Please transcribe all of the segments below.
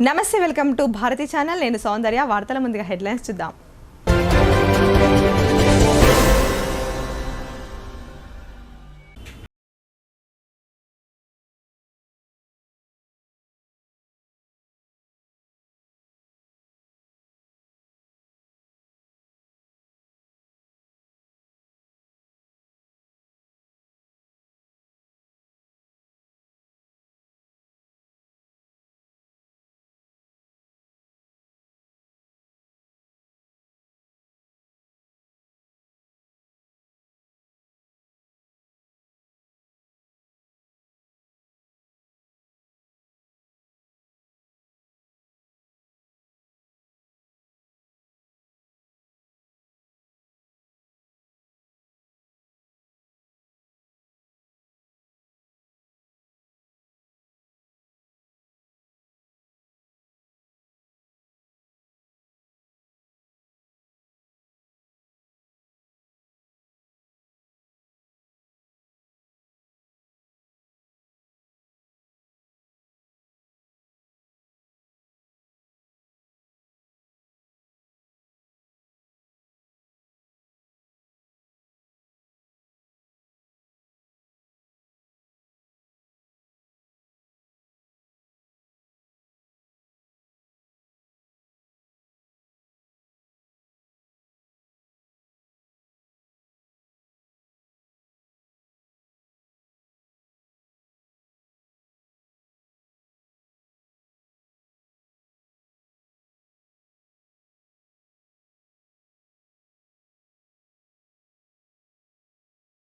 నమస్తే, welcome to Bharati channel. నేను సౌందర్య. వార్తల ముందుగా హెడ్లైన్స్ చూద్దాం.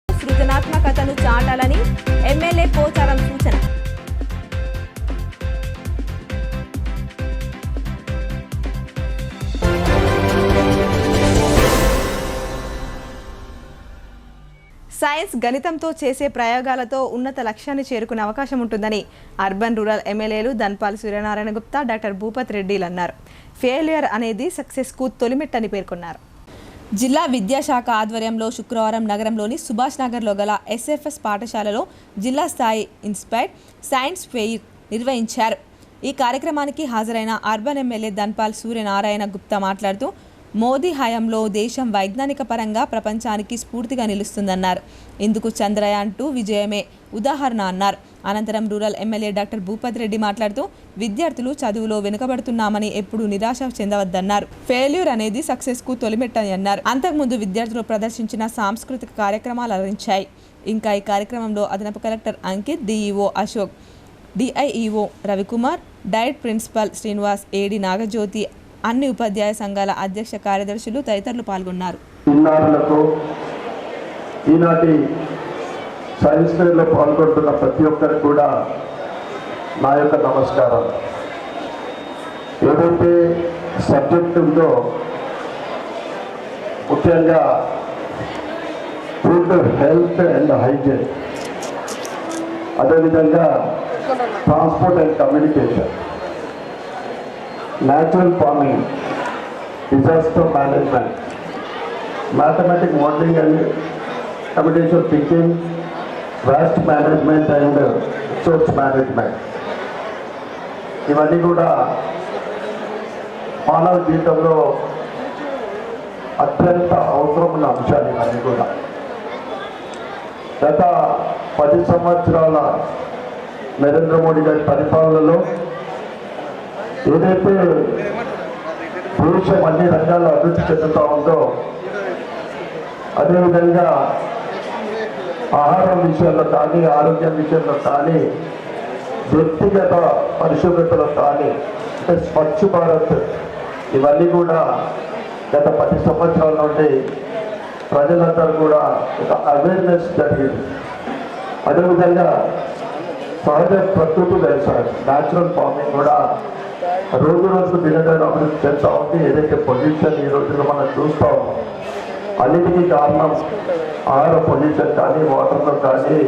సృజనాత్మకతను చాటాలని ఎమ్మెల్యే పోచారం సూచన. సైన్స్, గణితంతో చేసే ప్రయోగాలతో ఉన్నత లక్ష్యాన్ని చేరుకునే అవకాశం ఉంటుందని అర్బన్ రూరల్ ఎమ్మెల్యేలు ధన్పాల్ సూర్యనారాయణ గుప్తా, డాక్టర్ భూపత్ రెడ్డిలు అన్నారు. ఫెయిల్యూర్ అనేది సక్సెస్కు తొలిమెట్టని పేర్కొన్నారు. జిల్లా విద్యాశాఖ ఆధ్వర్యంలో శుక్రవారం నగరంలోని సుభాష్ నగర్లో గల ఎస్ఎఫ్ఎస్ పాఠశాలలో జిల్లా స్థాయి ఇన్స్పైర్డ్ సైన్స్ ఫెయిర్ నిర్వహించారు. ఈ కార్యక్రమానికి హాజరైన అర్బన్ ఎమ్మెల్యే ధన్పాల్ సూర్యనారాయణ గుప్తా మాట్లాడుతూ మోదీ హయాంలో దేశం వైజ్ఞానిక పరంగా ప్రపంచానికి స్ఫూర్తిగా నిలుస్తుందన్నారు. ఇందుకు చంద్రయాన్ 2 విజయమే ఉదాహరణ అన్నారు. అనంతరం rural MLA doctor Bhupath Reddy మాట్లాడుతూ విద్యార్థులు చదువులో వెనుకబడుతున్నామని ఎప్పుడూ నిరాశ చెందవద్దన్నారు. ఫెయిల్యూర్ అనేది సక్సెస్కు తొలిమెట్టని అన్నారు. అంతకుముందు విద్యార్థులు ప్రదర్శించిన సాంస్కృతిక కార్యక్రమాలు అలరించాయి. ఇంకా ఈ కార్యక్రమంలో అదనపు collector Ankit, DEO Ashok, DIEO Ravikumar, DIET principal Srinivas, AD Nagajyothi, అన్ని ఉపాధ్యాయ సంఘాల అధ్యక్ష కార్యదర్శులు తదితరులు పాల్గొన్నారు. ఈనాటి సైన్స్ ఫెయిర్లో పాల్గొంటున్న ప్రతి ఒక్కరికి కూడా నా యొక్క నమస్కారం. ఏదైతే సబ్జెక్ట్ ఉందో ముఖ్యంగా ఫుడ్, హెల్త్ అండ్ హైజీన్, అదేవిధంగా transport and communication, natural farming, disaster management, mathematics modeling and computational thinking, waste management and resource management. ఇవన్నీ కూడా మానవ జీవితంలో అత్యంత అవసరం ఉన్న అంశాలు. ఇవన్నీ కూడా గత 10 సంవత్సరాల నరేంద్ర మోడీ గారి పరిపాలనలో ఏదైతే దేశం అన్ని రంగాల్లో అభివృద్ధి చెందుతూ ఉందో, అదేవిధంగా ఆహారం విషయంలో కానీ, ఆరోగ్యం విషయంలో కానీ, వ్యక్తిగత పరిశుభ్రతలో కానీ, అంటే స్వచ్ఛ భారత్, ఇవన్నీ కూడా గత 10 సంవత్సరాల నుండి ప్రజలందరూ కూడా ఒక అవేర్నెస్ జరిగింది. అదేవిధంగా సహజ ప్రకృతి వ్యవసాయం, న్యాచురల్ ఫార్మింగ్ కూడా రోజు రోజు దినదిన అభివృద్ధి చెందుతూ ఉంది. ఏదైతే పొల్యూషన్ ఈ రోజుల్లో మనం చూస్తూ ఉన్నాం, అన్నిటికీ కారణం ఆహార పొల్యూషన్ కానీ, వాటర్లో కానీ,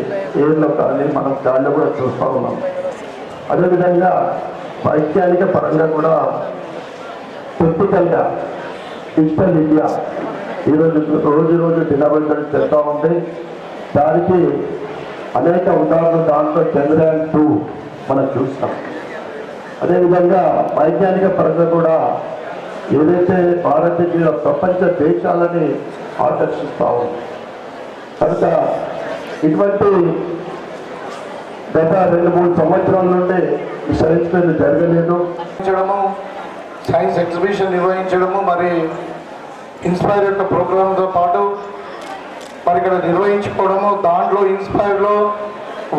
ఎయిర్లో కానీ, మనం గాలిలో కూడా చూస్తూ ఉన్నాం. అదేవిధంగా వైజ్ఞానిక పరంగా కూడా టెక్నికల్గా డిజిటల్ ఇండియా ఈరోజు రోజు దినబద్ధం చెప్తా ఉంటే దానికి అనేక ఉదాహరణలు. దాంట్లో చంద్రయాన్ 2 మనం చూస్తాం. అదేవిధంగా వైజ్ఞానిక పరంగా కూడా ఏదైతే భారతీయ ప్రపంచ దేశాలని ఆకర్షిస్తూ ఉంది. కనుక ఇటువంటి గత 2-3 సంవత్సరాల నుండి ఈ సైన్స్ మీద జరగలేదు. సైన్స్ ఎగ్జిబిషన్ నిర్వహించడము, మరి ఇన్స్పైర్ యొక్క ప్రోగ్రాంతో పాటు మరి ఇక్కడ నిర్వహించుకోవడము. దాంట్లో ఇన్స్పైర్లో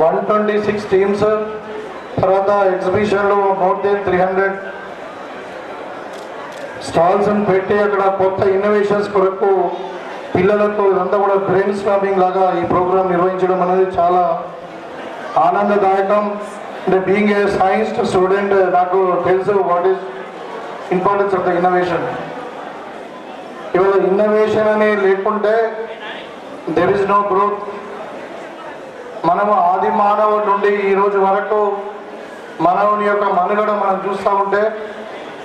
126 టీమ్స్, తర్వాత ఎగ్జిబిషన్లో మోర్ దెన్ 300 స్టాల్స్ పెట్టి అక్కడ కొత్త ఇన్నోవేషన్స్ కొరకు పిల్లలతో ఇదంతా కూడా బ్రెయిన్ స్టార్మింగ్ లాగా ఈ ప్రోగ్రామ్ నిర్వహించడం అనేది చాలా ఆనందదాయకం. అంటే బీయింగ్ ఏ సైన్స్ స్టూడెంట్ నాకు తెలుసు what is importance of the innovation. ఇవాళ ఇన్నోవేషన్ అని లేకుంటే దెర్ ఇస్ నో గ్రోత్. మనము ఆది మానవుడి నుండి ఈరోజు వరకు మానవుని యొక్క మనుగడ మనం చూస్తూ ఉంటే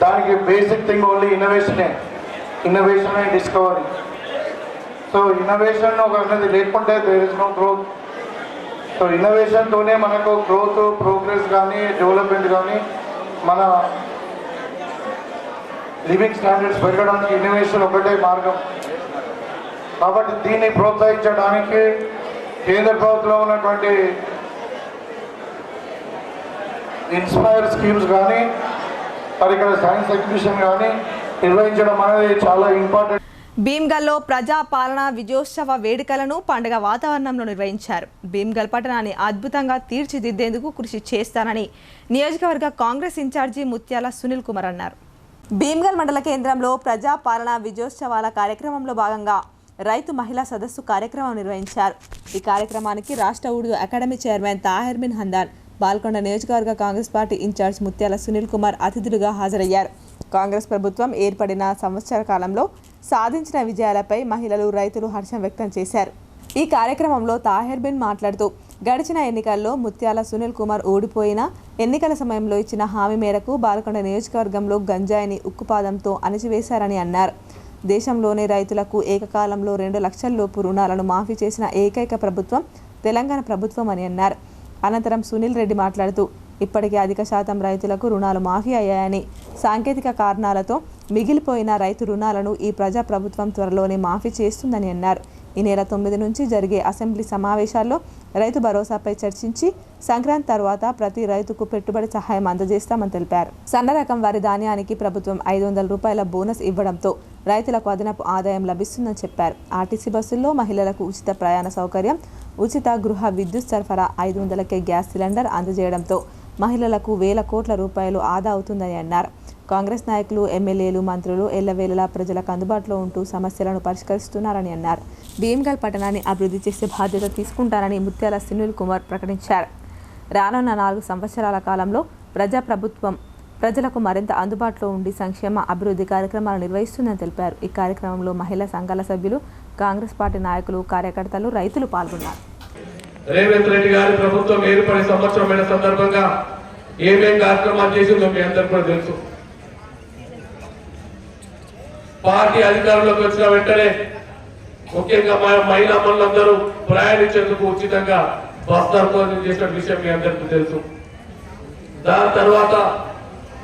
దానికి బేసిక్ థింగ్ ఓన్లీ ఇన్నోవేషనే అండ్ డిస్కవరీ. సో ఇన్నోవేషన్ అనేది లేకుంటే there is no growth. So ఇన్నోవేషన్తోనే మనకు గ్రోత్, ప్రోగ్రెస్ కానీ డెవలప్మెంట్ కానీ మన లివింగ్ స్టాండర్డ్స్ పెరగడానికి ఇన్నోవేషన్ ఒకటే మార్గం. కాబట్టి దీన్ని ప్రోత్సహించడానికి కేంద్ర ప్రభుత్వంలో ఉన్నటువంటి ఇన్స్పైర్ స్కీమ్స్ కానీ మరి ఇక్కడ సైన్స్ ఎగ్జిబిషన్ కానీ నిర్వహించడం అనేది చాలా ఇంపార్టెంట్. భీమ్గల్లో ప్రజా పాలన విజయోత్సవ వేడుకలను పండుగ వాతావరణంలో నిర్వహించారు. భీమ్గల్ పట్టణాన్ని అద్భుతంగా తీర్చిదిద్దేందుకు కృషి చేస్తానని నియోజకవర్గ కాంగ్రెస్ ఇన్ఛార్జి ముత్యాల సునీల్ కుమార్ అన్నారు. భీమ్గల్ మండల కేంద్రంలో ప్రజా పాలన విజయోత్సవాల కార్యక్రమంలో భాగంగా రైతు మహిళా సదస్సు కార్యక్రమం నిర్వహించారు. ఈ కార్యక్రమానికి రాష్ట్ర ఉర్దూ అకాడమీ చైర్మన్ తాహిర్ బిన్ హందాన్, బాల్కొండ నియోజకవర్గ కాంగ్రెస్ పార్టీ ఇన్ఛార్జ్ ముత్యాల సునీల్ కుమార్ అతిథులుగా హాజరయ్యారు. కాంగ్రెస్ ప్రభుత్వం ఏర్పడిన సంవత్సర కాలంలో సాధించిన విజయాలపై మహిళలు, రైతులు హర్షం వ్యక్తం చేశారు. ఈ కార్యక్రమంలో తాహిర్ బిన్ మాట్లాడుతూ గడిచిన ఎన్నికల్లో ముత్యాల సునీల్ కుమార్ ఓడిపోయిన ఎన్నికల సమయంలో ఇచ్చిన హామీ మేరకు బాల్కొండ నియోజకవర్గంలో గంజాయిని ఉక్కుపాదంతో అణిచివేశారని అన్నారు. దేశంలోనే రైతులకు ఏకకాలంలో 2 లక్షల లోపు రుణాలను మాఫీ చేసిన ఏకైక ప్రభుత్వం తెలంగాణ ప్రభుత్వం అని అన్నారు. అనంతరం సునీల్ రెడ్డి మాట్లాడుతూ ఇప్పటికే అధిక శాతం రైతులకు రుణాలు మాఫీ అయ్యాయని, సాంకేతిక కారణాలతో మిగిలిపోయిన రైతు రుణాలను ఈ ప్రజా ప్రభుత్వం త్వరలోనే మాఫీ చేస్తుందని అన్నారు. ఈ నెల 9 నుంచి జరిగే అసెంబ్లీ సమావేశాల్లో రైతు భరోసాపై చర్చించి సంక్రాంతి తర్వాత ప్రతి రైతుకు పెట్టుబడి సహాయం అందజేస్తామని తెలిపారు. సన్న రకం వరి ధాన్యానికి ప్రభుత్వం 500 రూపాయల బోనస్ ఇవ్వడంతో రైతులకు అదనపు ఆదాయం లభిస్తుందని చెప్పారు. ఆర్టీసీ బస్సుల్లో మహిళలకు ఉచిత ప్రయాణ సౌకర్యం, ఉచిత గృహ విద్యుత్ సరఫరా, 500కే గ్యాస్ సిలిండర్ అందజేయడంతో మహిళలకు వేల కోట్ల రూపాయలు ఆదా అవుతుందని అన్నారు. కాంగ్రెస్ నాయకులు, ఎమ్మెల్యేలు, మంత్రులు ఎల్లవేళలా ప్రజలకు అందుబాటులో ఉంటూ సమస్యలను పరిష్కరిస్తున్నారని అన్నారు. భీమ్గల్ పట్టణాన్ని అభివృద్ధి చేసే బాధ్యత తీసుకుంటారని ముత్యాల సునీల్ కుమార్ ప్రకటించారు. రానున్న 4 సంవత్సరాల కాలంలో ప్రజాప్రభుత్వం ప్రజలకు మరింత అందుబాటులో ఉండి సంక్షేమ అభివృద్ధి కార్యక్రమాలు నిర్వహిస్తుందని తెలిపారు. ఈ కార్యక్రమంలో మహిళా సంఘాల సభ్యులు, కాంగ్రెస్ పార్టీ నాయకులు, కార్యకర్తలు, రైతులు పాల్గొన్నారు. రేవంత్ రెడ్డి గారి ప్రభుత్వం ఏర్పడే సంవత్సరమైన సందర్భంగా ఏమేం కార్యక్రమాలు చేసిందో మీ అందరికీ కూడా తెలుసు. పార్టీ అధికారంలోకి వచ్చిన వెంటనే ముఖ్యంగా మహిళా మనులందరూ ప్రయాణించేందుకు ఉచితంగా బస్ దర్శనం చేసిన విషయం మీ అందరికీ తెలుసు. దాని తర్వాత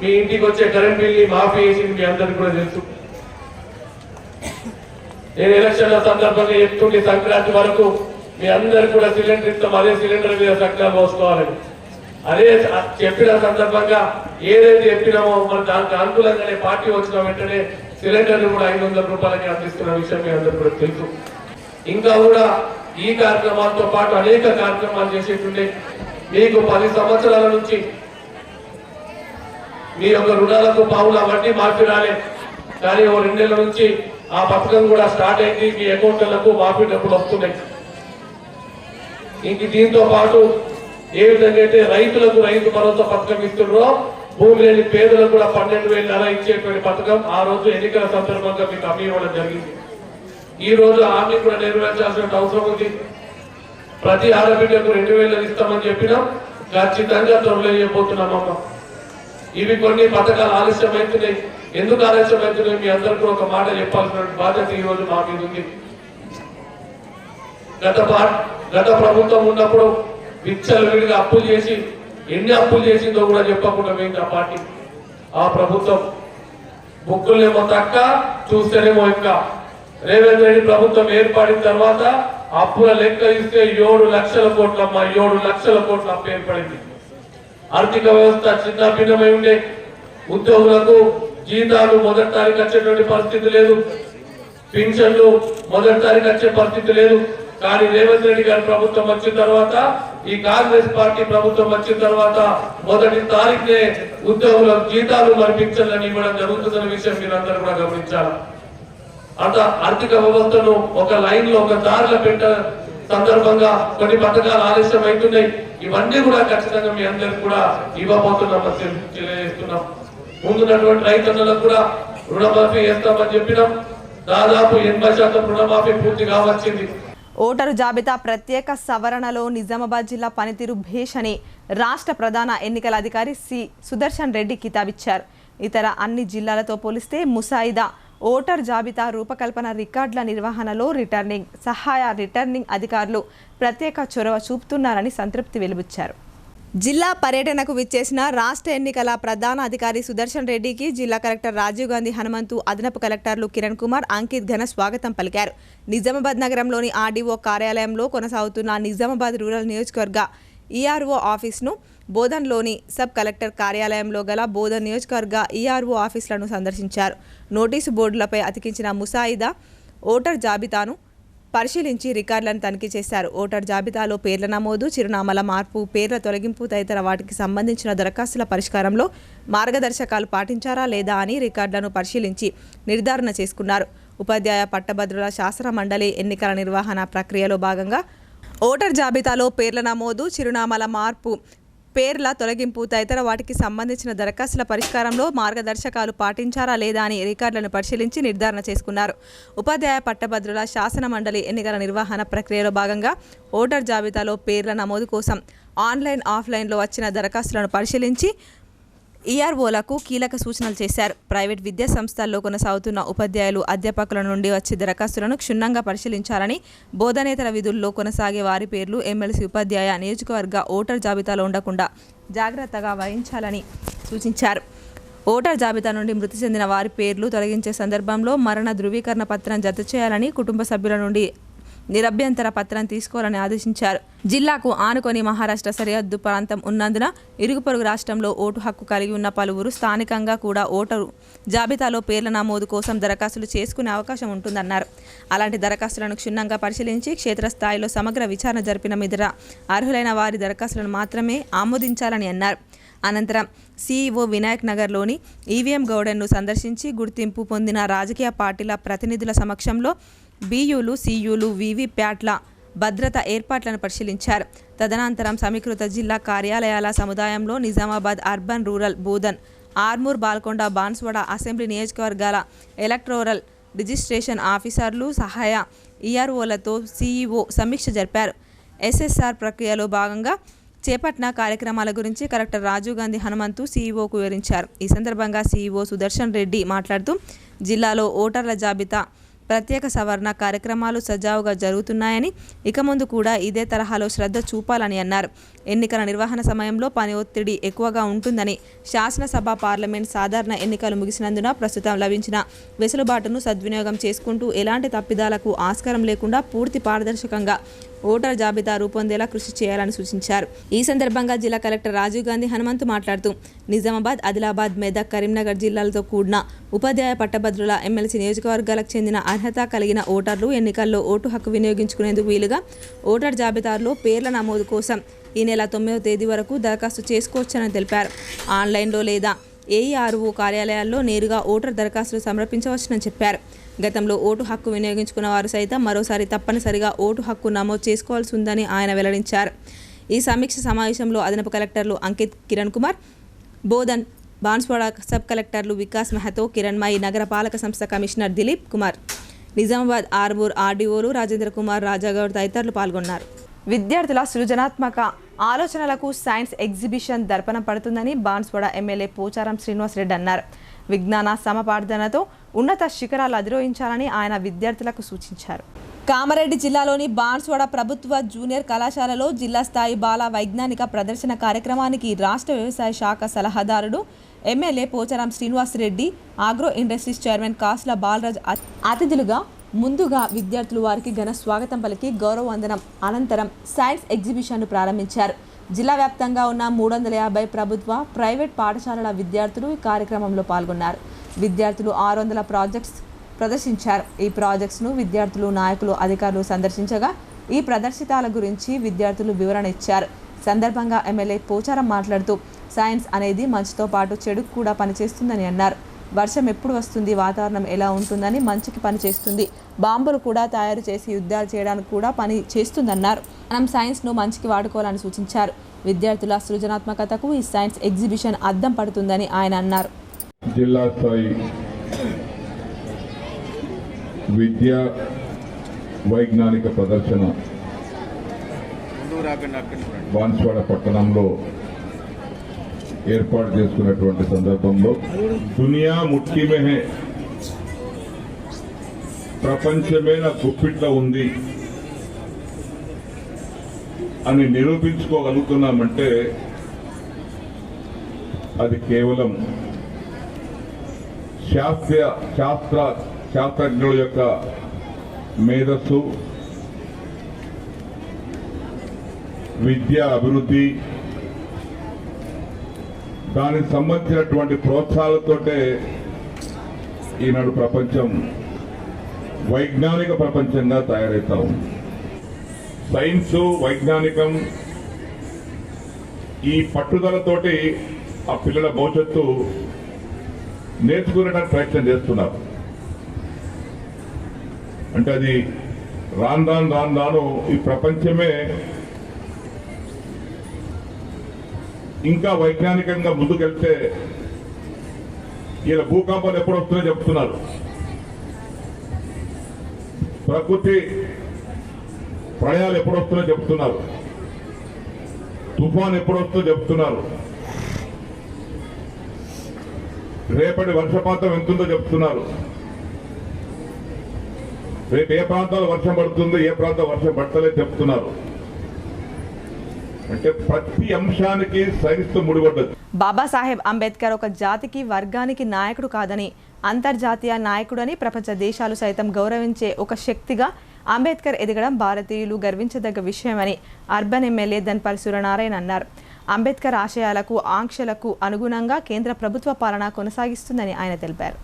మీ ఇంటికి వచ్చే కరెంట్ బిల్ని మాఫీ చేసింది మీ అందరికీ కూడా తెలుసు. నేను ఎలక్షన్ల సందర్భంగా చెప్తుండే సంక్రాంతి వరకు మీ అందరు కూడా సిలిండర్ ఇస్తాం, అదే సిలిండర్ మీద సంక్రాంతి పోసుకోవాలని అదే చెప్పిన సందర్భంగా ఏదైతే చెప్పినామో మరి దానికి అనుకూలంగానే పార్టీ వచ్చిన వెంటనే సిలిండర్లు కూడా 500 రూపాయలకి అందిస్తున్న విషయం మీ అందరూ కూడా తెలుసు. ఇంకా కూడా ఈ కార్యక్రమాలతో పాటు అనేక కార్యక్రమాలు చేసేటుండే మీకు 10 సంవత్సరాల నుంచి మీ యొక్క రుణాలకు పావుల వడ్డీ మాఫీ రాలే, కానీ ఓ 2 నెలల నుంచి ఆ పథకం కూడా స్టార్ట్ అయింది. మీ అకౌంట్లకు మాఫీ డబ్బులు వస్తున్నాయి. ఇంక దీంతో పాటు ఏ విధంగా అయితే రైతులకు రైతు భరోసా పథకం ఇస్తున్నారో భూమి లేని పేదలకు కూడా 12,000 ఇచ్చేటువంటి పథకం ఆ రోజు ఎన్నికల సందర్భంగా మీకు హామీ ఇవ్వడం జరిగింది. ఈ రోజు హామీ కూడా నెరవేర్చాల్సిన అవసరం ఉంది. ప్రతి ఆడబిడ్డకు 2,000 ఇస్తామని చెప్పినాం, ఖచ్చితంగా త్వరలో చేయబోతున్నామమ్మా. ఇవి కొన్ని పథకాలు ఆలస్యమవుతున్నాయి. ఎందుకు ఆలస్యమవుతున్నాయి మీ అందరికీ ఒక మాట చెప్పాల్సిన బాధ్యత ఈ రోజు మా మీద ఉంది. గత ప్రభుత్వం ఉన్నప్పుడు విచ్చలవిడిగా అప్పులు చేసి ఎన్ని అప్పులు చేసిందో కూడా చెప్పకుండా పోయింది ఆ పార్టీ. ఆ ప్రభుత్వం బుక్కులనేమో తక్క చూస్తేనేమో ఇంకా. రేవంత్ రెడ్డి ప్రభుత్వం ఏర్పడిన తర్వాత అప్పుల లెక్క ఇస్తే 7 లక్షల కోట్లమ్మ, 7 లక్షల కోట్ల అప్పు ఏర్పడింది. ఆర్థిక వ్యవస్థ చిన్న భిన్నమై ఉండే. ఉద్యోగులకు జీతాలు మొదటి తారీఖు వచ్చేటువంటి పరిస్థితి లేదు, పింఛన్లు మొదటి తారీఖు వచ్చే పరిస్థితి లేదు. కానీ రేవంత్ రెడ్డి గారి ప్రభుత్వం వచ్చిన తర్వాత, ఈ కాంగ్రెస్ పార్టీ ప్రభుత్వం వచ్చిన తర్వాత మొదటి తారీఖునే ఉద్యోగుల జీతాలు మరి పింఛన్లను ఇవ్వడం జరుగుతుందన్న విషయం మీరందరూ కూడా గమనించాలి. అంత ఆర్థిక వ్యవస్థను ఒక లైన్ లో ఒక దారిలో పెట్ట సందర్భంగా కొన్ని పథకాలు ఆలస్యం అవుతున్నాయి. ఇవన్నీ కూడా ఖచ్చితంగా మీ అందరికి కూడా ఇవ్వబోతున్నాం తెలియజేస్తున్నాం. ముందున్నటువంటి రైతన్నలకు కూడా రుణమాఫీ చేస్తామని చెప్పినాం. దాదాపు 80% రుణమాఫీ పూర్తి కావచ్చింది. ఓటరు జాబితా ప్రత్యేక సవరణలో నిజామాబాద్ జిల్లా పనితీరు భేష్ అని రాష్ట్ర ప్రధాన ఎన్నికల అధికారి సి సుదర్శన్ రెడ్డి కితాబిచ్చారు. ఇతర అన్ని జిల్లాలతో పోలిస్తే ముసాయిదా ఓటర్ జాబితా రూపకల్పన రికార్డుల నిర్వహణలో రిటర్నింగ్ అధికారులు ప్రత్యేక చొరవ చూపుతున్నారని సంతృప్తి వెలుబుచ్చారు. జిల్లా పర్యటనకు విచ్చేసిన రాష్ట్ర ఎన్నికల ప్రధాన అధికారి సుదర్శన్ రెడ్డికి జిల్లా కలెక్టర్ రాజీవ్ గాంధీ హనుమంతు, అదనపు కలెక్టర్లు కిరణ్ కుమార్, అంకిత్ ఘన స్వాగతం పలికారు. నిజామాబాద్ నగరంలోని ఆర్డీఓ కార్యాలయంలో కొనసాగుతున్న నిజామాబాద్ రూరల్ నియోజకవర్గ ఈఆర్ఓ ఆఫీస్ను, బోధన్లోని సబ్ కలెక్టర్ కార్యాలయంలో గల బోధన్ నియోజకవర్గ ఈఆర్ఓ ఆఫీసులను సందర్శించారు. నోటీసు బోర్డులపై అతికించిన ముసాయిదా ఓటర్ జాబితాను పరిశీలించి రికార్డులను తనిఖీ చేశారు. ఓటర్ జాబితాలో పేర్ల నమోదు, చిరునామాల మార్పు, పేర్ల తొలగింపు తదితర వాటికి సంబంధించిన దరఖాస్తుల పరిష్కారంలో మార్గదర్శకాలు పాటించారా లేదా అని రికార్డులను పరిశీలించి నిర్ధారణ చేసుకున్నారు. ఉపాధ్యాయ పట్టభద్రుల శాసన మండలి ఎన్నికల నిర్వహణ ప్రక్రియలో భాగంగా ఓటర్ జాబితాలో పేర్ల నమోదు, చిరునామాల మార్పు, పేర్ల తొలగింపు తదితర వాటికి సంబంధించిన దరఖాస్తుల పరిష్కారంలో మార్గదర్శకాలు పాటించారా లేదా అని రికార్డులను పరిశీలించి నిర్ధారణ చేసుకున్నారు. ఉపాధ్యాయ పట్టభద్రుల శాసన మండలి ఎన్నికల నిర్వహణ ప్రక్రియలో భాగంగా ఓటర్ జాబితాలో పేర్ల నమోదు కోసం ఆన్లైన్, ఆఫ్లైన్లో వచ్చిన దరఖాస్తులను పరిశీలించి ఈఆర్ఓలకు కీలక సూచనలు చేశారు. ప్రైవేట్ విద్యా సంస్థల్లో కొనసాగుతున్న ఉపాధ్యాయులు, అధ్యాపకుల నుండి వచ్చే దరఖాస్తులను క్షుణ్ణంగా పరిశీలించాలని, బోధనేతర విధుల్లో కొనసాగే వారి పేర్లు ఎమ్మెల్సీ, ఉపాధ్యాయ, నియోజకవర్గ ఓటర్ జాబితాలో ఉండకుండా జాగ్రత్తగా వహించాలని సూచించారు. ఓటర్ జాబితా నుండి మృతి చెందిన వారి పేర్లు తొలగించే సందర్భంలో మరణ ధృవీకరణ పత్రం జత చేయాలని, కుటుంబ సభ్యుల నుండి నిరభ్యంతర పత్రం తీసుకోవాలని ఆదేశించారు. జిల్లాకు ఆనుకొని మహారాష్ట్ర సరిహద్దు ప్రాంతం ఉన్నందున ఇరుగు పొరుగు రాష్ట్రంలో ఓటు హక్కు కలిగి ఉన్న పలువురు స్థానికంగా కూడా ఓటరు జాబితాలో పేర్ల నమోదు కోసం దరఖాస్తులు చేసుకునే అవకాశం ఉంటుందన్నారు. అలాంటి దరఖాస్తులను క్షుణ్ణంగా పరిశీలించి క్షేత్రస్థాయిలో సమగ్ర విచారణ జరిపిన మీదట అర్హులైన వారి దరఖాస్తులను మాత్రమే ఆమోదించాలని అన్నారు. అనంతరం సీఈఓ వినాయక్ నగర్లోని ఈవీఎం గౌడెన్ను సందర్శించి గుర్తింపు పొందిన రాజకీయ పార్టీల ప్రతినిధుల సమక్షంలో బీయూలు, సీయూలు, వీవీప్యాట్ల భద్రత ఏర్పాట్లను పరిశీలించారు. తదనంతరం సమీకృత జిల్లా కార్యాలయాల సముదాయంలో Nizamabad urban, rural, Bodhan, Armoor, Balkonda, Banswada assembly నియోజకవర్గాల ఎలక్టోరల్ రిజిస్ట్రేషన్ ఆఫీసర్లు, సహాయ ఈఆర్ఓలతో సీఈఓ సమీక్ష జరిపారు. ఎస్ఎస్ఆర్ ప్రక్రియలో భాగంగా చేపట్టిన కార్యక్రమాల గురించి కలెక్టర్ రాజీవ్ గాంధీ హనుమంతు సీఈఓకు వివరించారు. ఈ సందర్భంగా సీఈఓ సుదర్శన్ రెడ్డి మాట్లాడుతూ జిల్లాలో ఓటర్ల జాబితా ప్రత్యేక సవరణ కార్యక్రమాలు సజావుగా జరుగుతున్నాయని, ఇక ముందు కూడా ఇదే తరహాలో శ్రద్ధ చూపాలని అన్నారు. ఎన్నికల నిర్వహణ సమయంలో పని ఒత్తిడి ఎక్కువగా ఉంటుందని, శాసనసభ, పార్లమెంట్, సాధారణ ఎన్నికలు ముగిసినందున ప్రస్తుతం లభించిన వెసులుబాటును సద్వినియోగం చేసుకుంటూ ఎలాంటి తప్పిదాలకు ఆస్కారం లేకుండా పూర్తి పారదర్శకంగా ఓటర్ జాబితా రూపొందేలా కృషి చేయాలని సూచించారు. ఈ సందర్భంగా జిల్లా కలెక్టర్ రాజీవ్ గాంధీ హనుమంతు మాట్లాడుతూ నిజామాబాద్, ఆదిలాబాద్, మెదక్, కరీంనగర్ జిల్లాలతో కూడిన ఉపాధ్యాయ పట్టభద్రుల ఎమ్మెల్సీ నియోజకవర్గాలకు చెందిన అర్హత కలిగిన ఓటర్లు ఎన్నికల్లో ఓటు హక్కు వినియోగించుకునేందుకు వీలుగా ఓటర్ జాబితాలో పేర్ల నమోదు కోసం ఈ నెల 9వ తేదీ వరకు దరఖాస్తు చేసుకోవచ్చని తెలిపారు. ఆన్లైన్లో లేదా ఏఈఆర్ఓ కార్యాలయాల్లో నేరుగా ఓటర్ దరఖాస్తులు సమర్పించవచ్చునని చెప్పారు. గతంలో ఓటు హక్కు వినియోగించుకున్న వారు సైతం మరోసారి తప్పనిసరిగా ఓటు హక్కు నమోదు చేసుకోవాల్సి ఉందని ఆయన వెల్లడించారు. ఈ సమీక్ష సమావేశంలో అదనపు కలెక్టర్లు అంకిత్, కిరణ్ కుమార్, బోధన్, బాన్స్వాడ సబ్ కలెక్టర్లు వికాస్ మెహతో, కిరణ్మయి, నగర పాలక సంస్థ కమిషనర్ దిలీప్ కుమార్, నిజామాబాద్ ఆర్మూర్ ఆర్డీఓలు రాజేంద్ర కుమార్, రాజాగౌడ్ తదితరులు పాల్గొన్నారు. విద్యార్థుల సృజనాత్మక ఆలోచనలకు సైన్స్ ఎగ్జిబిషన్ దర్పణం పడుతుందని బాన్స్వాడ ఎమ్మెల్యే పోచారం శ్రీనివాస్ రెడ్డి అన్నారు. విజ్ఞాన సమపార్దనతో ఉన్నత శిఖరాలు అధిరోహించాలని ఆయన విద్యార్థులకు సూచించారు. కామారెడ్డి జిల్లాలోని బాన్స్వాడ ప్రభుత్వ జూనియర్ కళాశాలలో జిల్లా స్థాయి బాల వైజ్ఞానిక ప్రదర్శన కార్యక్రమానికి రాష్ట్ర వ్యవసాయ శాఖ సలహాదారుడు MLA Pocharam Srinivasa Reddy, agro industries chairman Kasula Balaraj అతిథులుగా ముందుగా విద్యార్థులు వారికి ఘన స్వాగతం పలికి గౌరవ వందనం అనంతరం సైన్స్ ఎగ్జిబిషన్ను ప్రారంభించారు. జిల్లా వ్యాప్తంగా ఉన్న 350 ప్రభుత్వ, ప్రైవేట్ పాఠశాలల విద్యార్థులు ఈ కార్యక్రమంలో పాల్గొన్నారు. విద్యార్థులు 600 ప్రాజెక్ట్స్ ప్రదర్శించారు. ఈ ప్రాజెక్ట్స్ను విద్యార్థులు, నాయకులు, అధికారులు సందర్శించగా ఈ ప్రదర్శితాల గురించి విద్యార్థులు వివరణ ఇచ్చారు. సందర్భంగా ఎమ్మెల్యే పోచారం మాట్లాడుతూ సైన్స్ అనేది మంచితో పాటు చెడుకు కూడా పనిచేస్తుందని అన్నారు. వర్షం ఎప్పుడు వస్తుంది, వాతావరణం ఎలా ఉంటుందని మంచికి పనిచేస్తుంది, బాంబులు కూడా తయారు చేసి యుద్ధాలు చేయడానికి కూడా పని చేస్తుందన్నారు. మనం సైన్స్ను మంచికి వాడుకోవాలని సూచించారు. విద్యార్థుల సృజనాత్మకతకు ఈ సైన్స్ ఎగ్జిబిషన్ అద్దం పడుతుందని ఆయన అన్నారు. జిల్లా స్థాయి విద్యా వైజ్ఞానిక ప్రదర్శన బాన్స్వాడ పట్టణంలో ఏర్పాటు చేసుకున్నటువంటి సందర్భంలో దునియా ముట్కీ మే హై, ప్రపంచమే నా గుప్పిట్లో ఉంది అని నిరూపించుకోగలుగుతున్నామంటే అది కేవలం శాస్త్రజ్ఞుల యొక్క మేధస్సు, విద్యా అభివృద్ధి, దానికి సంబంధించినటువంటి ప్రోత్సాహాలతోటే ఈనాడు ప్రపంచం వైజ్ఞానిక ప్రపంచంగా తయారవుతా ఉంది. సైన్స్, వైజ్ఞానికం ఈ పట్టుదలతోటి ఆ పిల్లల భవిష్యత్తు నేర్చుకునేటానికి ప్రయత్నం చేస్తున్నారు. అంటే అది రాను ఈ ప్రపంచమే ఇంకా వైజ్ఞానికంగా ముందుకెళ్తే ఇలా భూకంపాలు ఎప్పుడు వస్తున్నాయో చెప్తున్నారు, ప్రకృతి ప్రళయాలు ఎప్పుడు వస్తున్నాయో చెప్తున్నారు, తుఫాన్ ఎప్పుడు వస్తుందో చెప్తున్నారు, రేపటి వర్షపాతం ఎంతుందో చెప్తున్నారు, రేపు ఏ ప్రాంతాల్లో వర్షం పడుతుందో, ఏ ప్రాంతం వర్షం పడతలేదు చెప్తున్నారు. అంటే ప్రతి అంశానికి సైన్స్ ముడిపడ్డది. బాబాసాహెబ్ అంబేద్కర్ ఒక జాతికి, వర్గానికి నాయకుడు కాదని, అంతర్జాతీయ నాయకుడని ప్రపంచ దేశాలు సైతం గౌరవించే ఒక శక్తిగా అంబేద్కర్ ఎదగడం భారతీయులు గర్వించదగ్గ విషయమని అర్బన్ ఎమ్మెల్యే ధన్పాల్ సూర్యనారాయణ అన్నారు. అంబేద్కర్ ఆశయాలకు, ఆంక్షలకు అనుగుణంగా కేంద్ర ప్రభుత్వ పాలన కొనసాగిస్తుందని ఆయన తెలిపారు.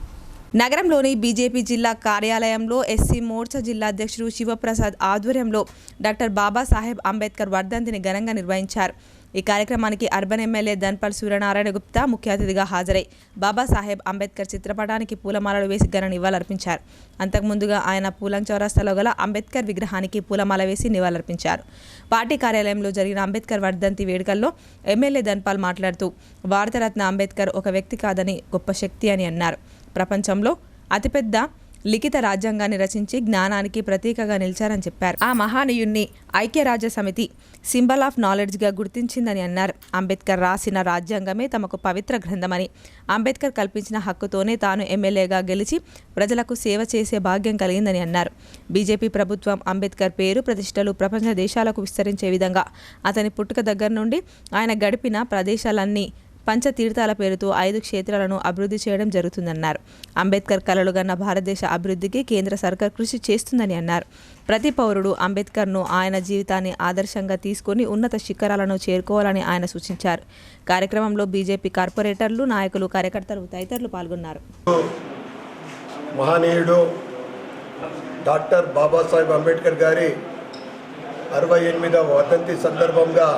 నగరంలోని బీజేపీ జిల్లా కార్యాలయంలో ఎస్సీ మోర్చా జిల్లా అధ్యక్షుడు శివప్రసాద్ ఆధ్వర్యంలో డాక్టర్ బాబాసాహెబ్ అంబేద్కర్ వర్ధంతిని ఘనంగా నిర్వహించారు. ఈ కార్యక్రమానికి అర్బన్ ఎమ్మెల్యే ధన్పాల్ సూర్యనారాయణ గుప్తా ముఖ్య అతిథిగా హాజరై బాబాసాహెబ్ అంబేద్కర్ చిత్రపటానికి పూలమాలలు వేసి ఘన నివాళులర్పించారు. అంతకుముందుగా ఆయన పూలం చౌరస్తాలో గల అంబేద్కర్ విగ్రహానికి పూలమాల వేసి నివాళులర్పించారు. పార్టీ కార్యాలయంలో జరిగిన అంబేద్కర్ వర్ధంతి వేడుకల్లో ఎమ్మెల్యే ధన్పాల్ మాట్లాడుతూ భారతరత్న అంబేద్కర్ ఒక వ్యక్తి కాదని, గొప్ప శక్తి అని అన్నారు. ప్రపంచంలో అతిపెద్ద లిఖిత రాజ్యాంగాన్ని రచించి జ్ఞానానికి ప్రతీకగా నిలిచారని చెప్పారు. ఆ మహానీయుణ్ణి ఐక్యరాజ్య సమితి సింబల్ ఆఫ్ నాలెడ్జ్గా గుర్తించిందని అన్నారు. అంబేద్కర్ రాసిన రాజ్యాంగమే తమకు పవిత్ర గ్రంథమని, అంబేద్కర్ కల్పించిన హక్కుతోనే తాను ఎమ్మెల్యేగా గెలిచి ప్రజలకు సేవ చేసే భాగ్యం కలిగిందని అన్నారు. బీజేపీ ప్రభుత్వం అంబేద్కర్ పేరు, ప్రతిష్టలు ప్రపంచ దేశాలకు విస్తరించే విధంగా అతని పుట్టుక దగ్గర నుండి ఆయన గడిపిన ప్రదేశాలన్నీ పంచతీర్థాల పేరుతో 5 క్షేత్రాలను అభివృద్ధి చేయడం జరుగుతుందన్నారు. అంబేద్కర్ కలలుగన్న భారతదేశ అభివృద్ధికి కేంద్ర సర్కార్ కృషి చేస్తుందని అన్నారు. ప్రతి పౌరుడు అంబేద్కర్ను, ఆయన జీవితాన్ని ఆదర్శంగా తీసుకొని ఉన్నత శిఖరాలను చేరుకోవాలని ఆయన సూచించారు. కార్యక్రమంలో బీజేపీ కార్పొరేటర్లు, నాయకులు, కార్యకర్తలు తదితరులు పాల్గొన్నారు. మహనీయుడు డాక్టర్ బాబాసాహెబ్ అంబేద్కర్ గారి 68వ వర్ధంతి సందర్భంగా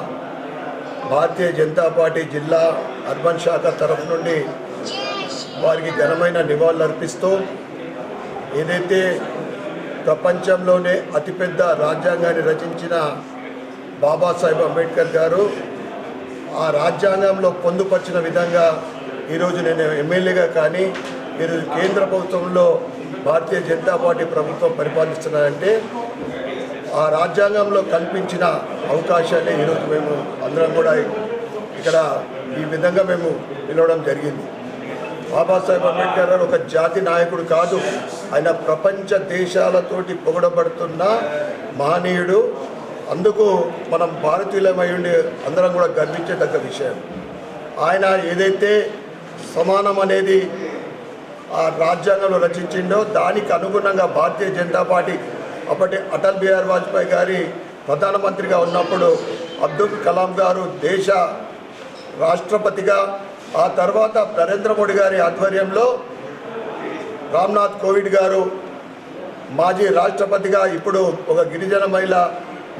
భారతీయ జనతా పార్టీ జిల్లా అర్బన్ శాఖ తరఫు నుండి వారికి ఘనమైన నివాళులు అర్పిస్తూ, ఏదైతే ప్రపంచంలోనే అతిపెద్ద రాజ్యాంగాన్ని రచించిన బాబాసాహెబ్ అంబేద్కర్ గారు ఆ రాజ్యాంగంలో పొందుపరిచిన విధంగా ఈరోజు నేను ఎమ్మెల్యేగా కానీ ఈరోజు కేంద్ర ప్రభుత్వంలో భారతీయ జనతా పార్టీ ప్రభుత్వం పరిపాలిస్తున్నారంటే ఆ రాజ్యాంగంలో కల్పించిన అవకాశాన్ని ఈరోజు మేము అందరం కూడా ఇక్కడ ఈ విధంగా మేము పిలవడం జరిగింది. బాబాసాహెబ్ అంబేద్కర్ గారు ఒక జాతి నాయకుడు కాదు, ఆయన ప్రపంచ దేశాలతోటి పొగడబడుతున్న మహనీయుడు. అందుకు మనం భారతీయులమై ఉండి అందరం కూడా గర్వించేదగ్గ విషయం. ఆయన ఏదైతే సమానం అనేది ఆ రాజ్యాంగంలో రచించిండో దానికి అనుగుణంగా భారతీయ జనతా పార్టీ అప్పటి అటల్ బిహారీ వాజ్పేయి గారి ప్రధానమంత్రిగా ఉన్నప్పుడు అబ్దుల్ కలాం గారు దేశ రాష్ట్రపతిగా, ఆ తర్వాత నరేంద్ర మోడీ గారి ఆధ్వర్యంలో రామ్నాథ్ కోవింద్ గారు మాజీ రాష్ట్రపతిగా, ఇప్పుడు ఒక గిరిజన మహిళ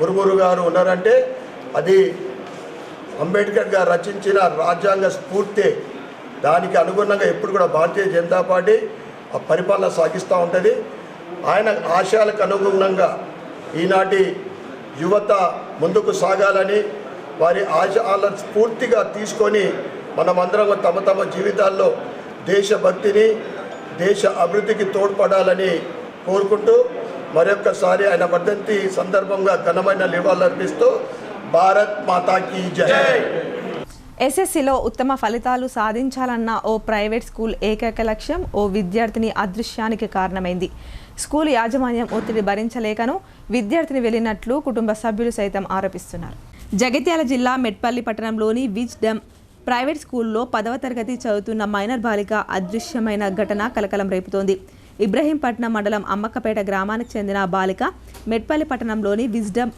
ముర్ము గారు ఉన్నారంటే అది అంబేద్కర్ గారు రచించిన రాజ్యాంగ స్ఫూర్తి. దానికి అనుగుణంగా ఎప్పుడు కూడా భారతీయ జనతా పార్టీ ఆ పరిపాలన సాగిస్తూ ఉంటుంది. ఆయన ఆశయాలకు అనుగుణంగా ఈనాటి యువత ముందుకు సాగాలని, వారి ఆశయాలను స్ఫూర్తిగా తీసుకొని మనమందరం తమ తమ జీవితాల్లో దేశభక్తిని, దేశ అభివృద్ధికి తోడ్పడాలని కోరుకుంటూ మరొక్కసారి ఆయన వర్ధంతి సందర్భంగా ఘనమైన నివాళులర్పిస్తూ భారత్ మాతాకి జై. ఎస్ఎస్సిలో ఉత్తమ ఫలితాలు సాధించాలన్న ఓ ప్రైవేట్ స్కూల్ ఏకైక లక్ష్యం ఓ విద్యార్థిని అదృశ్యానికి కారణమైంది. స్కూల్ యాజమాన్యం ఒత్తిడి భరించలేకను విద్యార్థిని వెళ్లినట్లు కుటుంబ సభ్యులు సైతం ఆరోపిస్తున్నారు. జగిత్యాల జిల్లా మెట్పల్లి పట్టణంలోని విజ్డమ్ ప్రైవేట్ స్కూల్లో 10వ తరగతి చదువుతున్న మైనర్ బాలిక అదృశ్యమైన ఘటన కలకలం రేపుతోంది. ఇబ్రహీంపట్నం మండలం అమ్మక్కపేట గ్రామానికి చెందిన బాలిక మెట్పల్లి పట్టణంలోని విజ్డమ్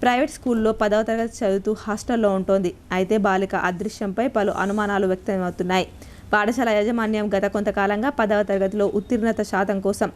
ప్రైవేట్ స్కూల్లో 10వ తరగతి చదువుతూ హాస్టల్లో ఉంటోంది. అయితే బాలిక అదృశ్యంపై పలు అనుమానాలు వ్యక్తమవుతున్నాయి. పాఠశాల యాజమాన్యం గత కొంతకాలంగా 10వ తరగతిలో ఉత్తీర్ణత శాతం కోసం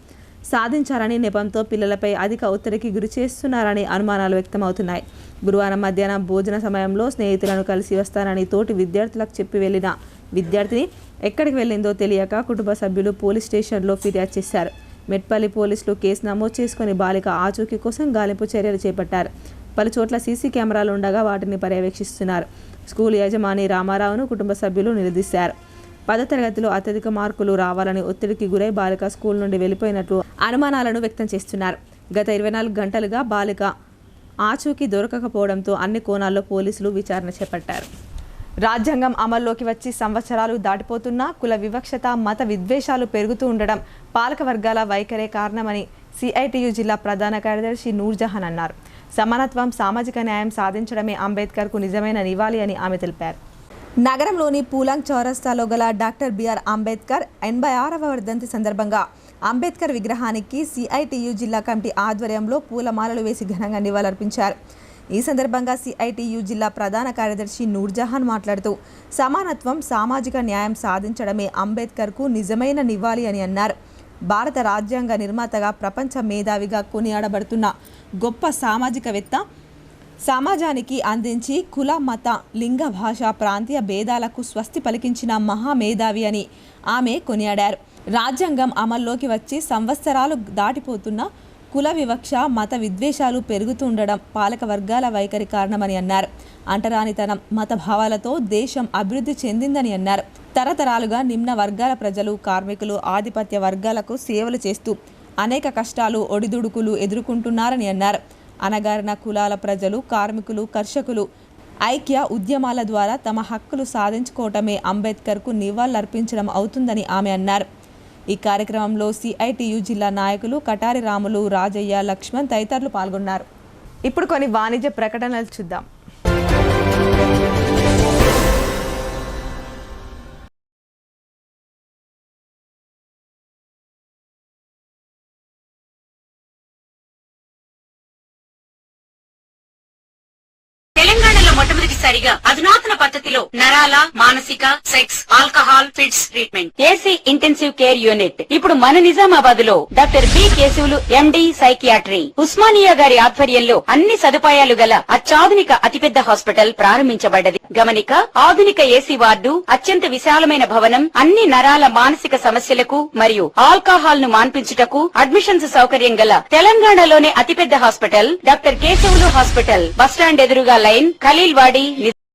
సాధించాలని నెపంతో పిల్లలపై అధిక ఒత్తిడికి గురి చేస్తున్నారని అనుమానాలు వ్యక్తమవుతున్నాయి. గురువారం మధ్యాహ్నం భోజన సమయంలో స్నేహితులను కలిసి వస్తానని తోటి విద్యార్థులకు చెప్పి వెళ్లిన విద్యార్థిని ఎక్కడికి వెళ్ళిందో తెలియక కుటుంబ సభ్యులు పోలీస్ స్టేషన్లో ఫిర్యాదు చేశారు. మెట్పల్లి పోలీసులు కేసు నమోదు చేసుకుని బాలిక ఆచూకీ కోసం గాలింపు చర్యలు చేపట్టారు. పలు చోట్ల సీసీ కెమెరాలు ఉండగా వాటిని పర్యవేక్షిస్తున్నారు. స్కూల్ యజమాని రామారావును కుటుంబ సభ్యులు నిలదీశారు. 10వ తరగతిలో అత్యధిక మార్కులు రావాలని ఒత్తిడికి గురై బాలిక స్కూల్ నుండి వెళ్లిపోయినట్లు అనుమానాలను వ్యక్తం చేస్తున్నారు. గత 24 గంటలుగా బాలిక ఆచూకీ దొరకకపోవడంతో అన్ని కోణాల్లో పోలీసులు విచారణ చేపట్టారు. రాజ్యాంగం అమల్లోకి వచ్చి సంవత్సరాలు దాటిపోతున్నా కుల వివక్షత, మత విద్వేషాలు పెరుగుతూ ఉండడం పాలక వర్గాల వైఖరే కారణమని సిఐటియు జిల్లా ప్రధాన కార్యదర్శి నూర్జహాన్ అన్నారు. సమానత్వం, సామాజిక న్యాయం సాధించడమే అంబేద్కర్కు నిజమైన నివాళి అని ఆమె తెలిపారు. నగరంలోని పూలాంగ్ చౌరస్తాలో గల డాక్టర్ బిఆర్ అంబేద్కర్ 86వ వర్ధంతి సందర్భంగా అంబేద్కర్ విగ్రహానికి సిఐటియు జిల్లా కమిటీ ఆధ్వర్యంలో పూలమాలలు వేసి ఘనంగా నివాళులర్పించారు. ఈ సందర్భంగా సిఐటియు జిల్లా ప్రధాన కార్యదర్శి నూర్జహాన్ మాట్లాడుతూ సమానత్వం, సామాజిక న్యాయం సాధించడమే అంబేద్కర్కు నిజమైన నివాళి అని అన్నారు. భారత రాజ్యాంగ నిర్మాతగా, ప్రపంచ మేధావిగా కొనియాడబడుతున్న గొప్ప సామాజికవేత్త, సమాజానికి అందించి కుల, మత, లింగ, భాష, ప్రాంతీయ భేదాలకు స్వస్తి పలికించిన మహామేధావి అని ఆమె కొనియాడారు. రాజ్యాంగం అమల్లోకి వచ్చి సంవత్సరాలు దాటిపోతున్న కుల వివక్ష, మత విద్వేషాలు పెరుగుతుండడం పాలక వర్గాల వైఖరి కారణమని అన్నారు. అంటరానితనం, మత భావాలతో దేశం అభివృద్ధి చెందిందని అన్నారు. తరతరాలుగా నిమ్న వర్గాల ప్రజలు, కార్మికులు, ఆధిపత్య వర్గాలకు సేవలు చేస్తూ అనేక కష్టాలు, ఒడిదుడుకులు ఎదుర్కొంటున్నారని అన్నారు. అణగారిన కులాల ప్రజలు, కార్మికులు, కర్షకులు ఐక్య ఉద్యమాల ద్వారా తమ హక్కులు సాధించుకోవటమే అంబేద్కర్కు నివాళులర్పించడం అవుతుందని ఆమె అన్నారు. ఈ కార్యక్రమంలో సిఐటియు జిల్లా నాయకులు కటారి రాములు, రాజయ్య, లక్ష్మణ్ తదితరులు పాల్గొన్నారు. ఇప్పుడు కొన్ని వాణిజ్య ప్రకటనలు చూద్దాం. తెలంగాణలో మొట్టమొదటిసారిగా అధునాతన పద్ధతిలో నరాల, మానసిక, sex, alcohol, fits treatment, AC intensive care unit ఇప్పుడు మన నిజామాబాద్ లో doctor B Keshavulu MD psychiatry, Osmania గారి ఆధ్వర్యంలో అన్ని సదుపాయాలు గల అత్యాధునిక అతిపెద్ద హాస్పిటల్ ప్రారంభించబడ్డది. గమనిక, ఆధునిక ఏసీ వార్డు, అత్యంత విశాలమైన భవనం, అన్ని నరాల, మానసిక సమస్యలకు మరియు ఆల్కహాల్ ను మాన్పించుటకు అడ్మిషన్స్ సౌకర్యం గల తెలంగాణలోనే అతిపెద్ద hospital doctor Keshavulu hospital, bus stand ఎదురుగా లైన్, ఖలీల్వాడి.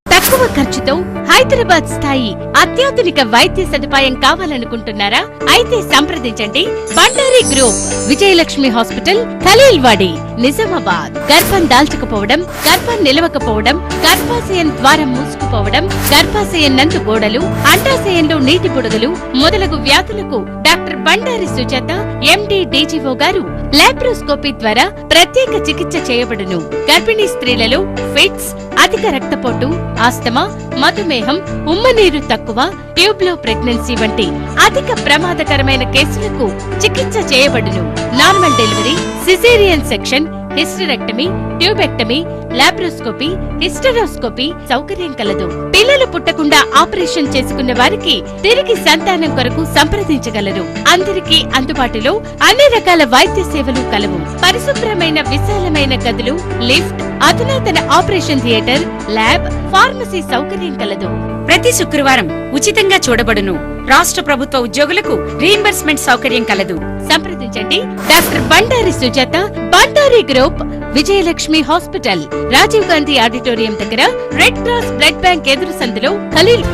తక్కువ ఖర్చుతో హైదరాబాద్ స్థాయి అత్యాధునిక వైద్య సదుపాయం కావాలనుకుంటున్నారా? అయితే సంప్రదించండి బండారి గ్రూప్, విజయలక్ష్మి హాస్పిటల్, ఖలీల్వాడి. నిజామాబాద్. గర్భం దాల్చకపోవడం, గర్భం నిలవకపోవడం, గర్భాశయం ద్వారం మూసుకుపోవడం, గర్భాశయం నందు గోడలు, అండాశయంలో నీటి బుడగలు మొదలగు వ్యాధులకు డాక్టర్ బండారి సుజాత ఎండి డీజీఓ గారు లాప్రోస్కోపీ ద్వారా ప్రత్యేక చికిత్స చేయబడును. గర్భిణీ స్త్రీలలో ఫిట్స్, అధిక రక్తపోటు, ఆస్తమా, మధుమేహం, ఉమ్మనీరు తక్కువ, ట్యూబ్లో ప్రెగ్నెన్సీ వంటి అధిక ప్రమాదకరమైన కేసులకు చికిత్స చేయబడును. Normal delivery, caesarean section, hysterectomy, tubectomy, laparoscopy, hysteroscopy సౌకర్యం కలదు. పిల్లలు పుట్టకుండా ఆపరేషన్ చేసుకున్న వారికి తిరిగి సంతానం కొరకు సంప్రదించగలరు. అందరికీ అందుబాటులో అన్ని రకాల వైద్య సేవలు కలవు. పరిశుభ్రమైన విశాలమైన గదులు, లిఫ్ట్, అధునాతన ఆపరేషన్ థియేటర్, ల్యాబ్, ఫార్మసీ సౌకర్యం కలదు. ప్రతి శుక్రవారం ఉచితంగా చూడబడును. రాష్ట్ర ప్రభుత్వ ఉద్యోగులకు రీయింబర్స్మెంట్ సౌకర్యం కలదు. సంప్రదించండి doctor Bandari Sujatha, Bandari group, Vijayalakshmi hospital, Rajiv Gandhi auditorium దగ్గర, రెడ్ క్రాస్ బ్లడ్ బ్యాంక్ ఎదురు సందులో, ఖలీల్.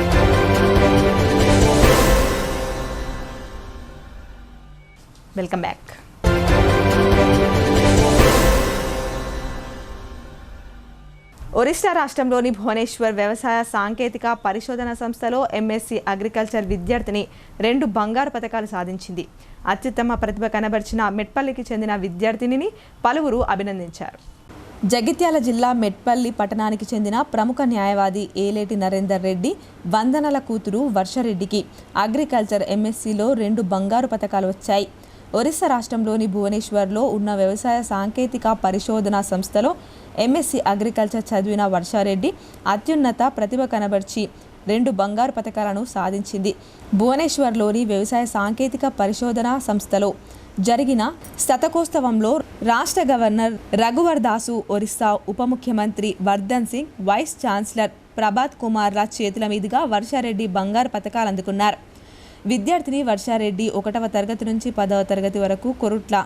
Welcome back. ఒరిస్సా రాష్ట్రంలోని భువనేశ్వర్ వ్యవసాయ సాంకేతిక పరిశోధన సంస్థలో ఎంఎస్సీ అగ్రికల్చర్ విద్యార్థిని 2 బంగారు పతకాలు సాధించింది. అత్యుత్తమ ప్రతిభ కనబర్చిన మెట్పల్లికి చెందిన విద్యార్థినిని పలువురు అభినందించారు. జగిత్యాల జిల్లా మెట్పల్లి పట్టణానికి చెందిన ప్రముఖ న్యాయవాది ఏలేటి నరేందర్ రెడ్డి వందనల కూతురు వర్షరెడ్డికి అగ్రికల్చర్ ఎంఎస్సీలో 2 బంగారు పతకాలు వచ్చాయి. ఒరిస్సా రాష్ట్రంలోని భువనేశ్వర్లో ఉన్న వ్యవసాయ సాంకేతిక పరిశోధన సంస్థలో ఎంఎస్సీ అగ్రికల్చర్ చదివిన వర్షారెడ్డి అత్యున్నత ప్రతిభ కనబర్చి 2 బంగారు పతకాలను సాధించింది. భువనేశ్వర్లోని వ్యవసాయ సాంకేతిక పరిశోధన సంస్థలో జరిగిన శతకోత్సవంలో రాష్ట్ర గవర్నర్ రఘువర్ దాసు, ఒరిస్సా ఉప ముఖ్యమంత్రి వర్ధన్ సింగ్, వైస్ ఛాన్సలర్ ప్రభాత్ కుమార్ల చేతుల మీదుగా వర్షారెడ్డి బంగారు పతకాలు అందుకున్నారు. విద్యార్థిని వర్షారెడ్డి 1వ తరగతి నుంచి 10వ తరగతి వరకు కొరుట్ల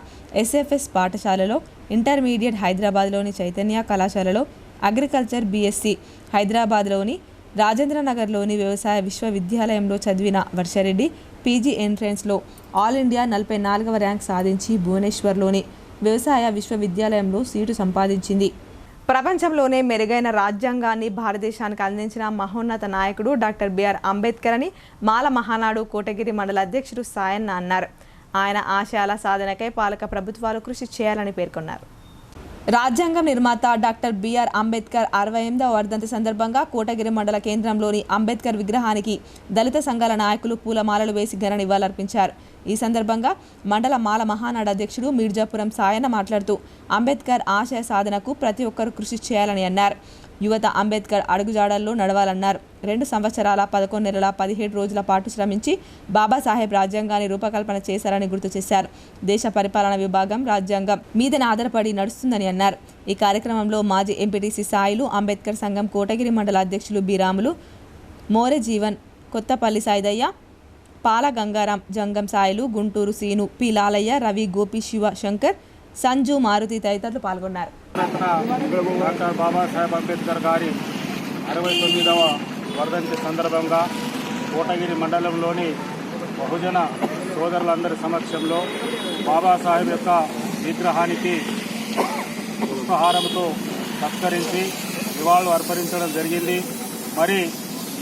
ఎస్ఎఫ్ఎస్ పాఠశాలలో, ఇంటర్మీడియట్ హైదరాబాద్లోని చైతన్య కళాశాలలో, అగ్రికల్చర్ బీఎస్సీ హైదరాబాద్లోని రాజేంద్రనగర్లోని వ్యవసాయ విశ్వవిద్యాలయంలో చదివిన వర్షారెడ్డి పీజీ ఎంట్రన్స్లో ఆల్ ఇండియా 44వ ర్యాంక్ సాధించి భువనేశ్వర్లోని వ్యవసాయ విశ్వవిద్యాలయంలో సీటు సంపాదించింది. ప్రపంచంలోనే మెరుగైన రాజ్యాంగాన్ని భారతదేశానికి అందించిన మహోన్నత నాయకుడు డాక్టర్ బిఆర్ అంబేద్కర్ అని మాల మహానాడు కోటగిరి మండల అధ్యక్షుడు సాయన్న అన్నారు. ఆయన ఆశయాల సాధనకై పాలక ప్రభుత్వాలు కృషి చేయాలని పేర్కొన్నారు. రాజ్యాంగం నిర్మాత డాక్టర్ బిఆర్ అంబేద్కర్ 68వ వర్ధంతి సందర్భంగా కోటగిరి మండల కేంద్రంలోని అంబేద్కర్ విగ్రహానికి దళిత సంఘాల నాయకులు పూలమాలలు వేసి ఘన నివాళులర్పించారు. ఈ సందర్భంగా మండల మాల మహానాడు అధ్యక్షుడు మీర్జాపురం సాయన్న మాట్లాడుతూ అంబేద్కర్ ఆశయ సాధనకు ప్రతి ఒక్కరూ కృషి చేయాలని అన్నారు. యువత అంబేద్కర్ అడుగుజాడల్లో నడవాలన్నారు. 2 సంవత్సరాల 11 నెలల 17 రోజుల పాటు శ్రమించి బాబాసాహెబ్ రాజ్యాంగాన్ని రూపకల్పన చేశారని గుర్తు చేశారు. దేశ పరిపాలన విభాగం రాజ్యాంగం మీదనే ఆధారపడి నడుస్తుందని అన్నారు. ఈ కార్యక్రమంలో మాజీ ఎంపీటీసీ సాయిలు, అంబేద్కర్ సంఘం కోటగిరి మండల అధ్యక్షులు బీరాములు, మోరె జీవన్, కొత్తపల్లి సాయిదయ్య, పాల గంగారాం, జంగం సాయిలు, గుంటూరు సీను, పి లాలయ్య, రవి, గోపి, శివ, శంకర్, సంజు, మారుతి తదితరులు పాల్గొన్నారు. డాక్టర్ బాబాసాహెబ్ అంబేద్కర్ గారి 69వ వర్ధంతి సందర్భంగా కోటగిరి మండలంలోని బహుజన సోదరులందరి సమక్షంలో బాబాసాహెబ్ యొక్క విగ్రహానికి పుష్పహారంతో సత్కరించి నివాళులు అర్పించడం జరిగింది. మరి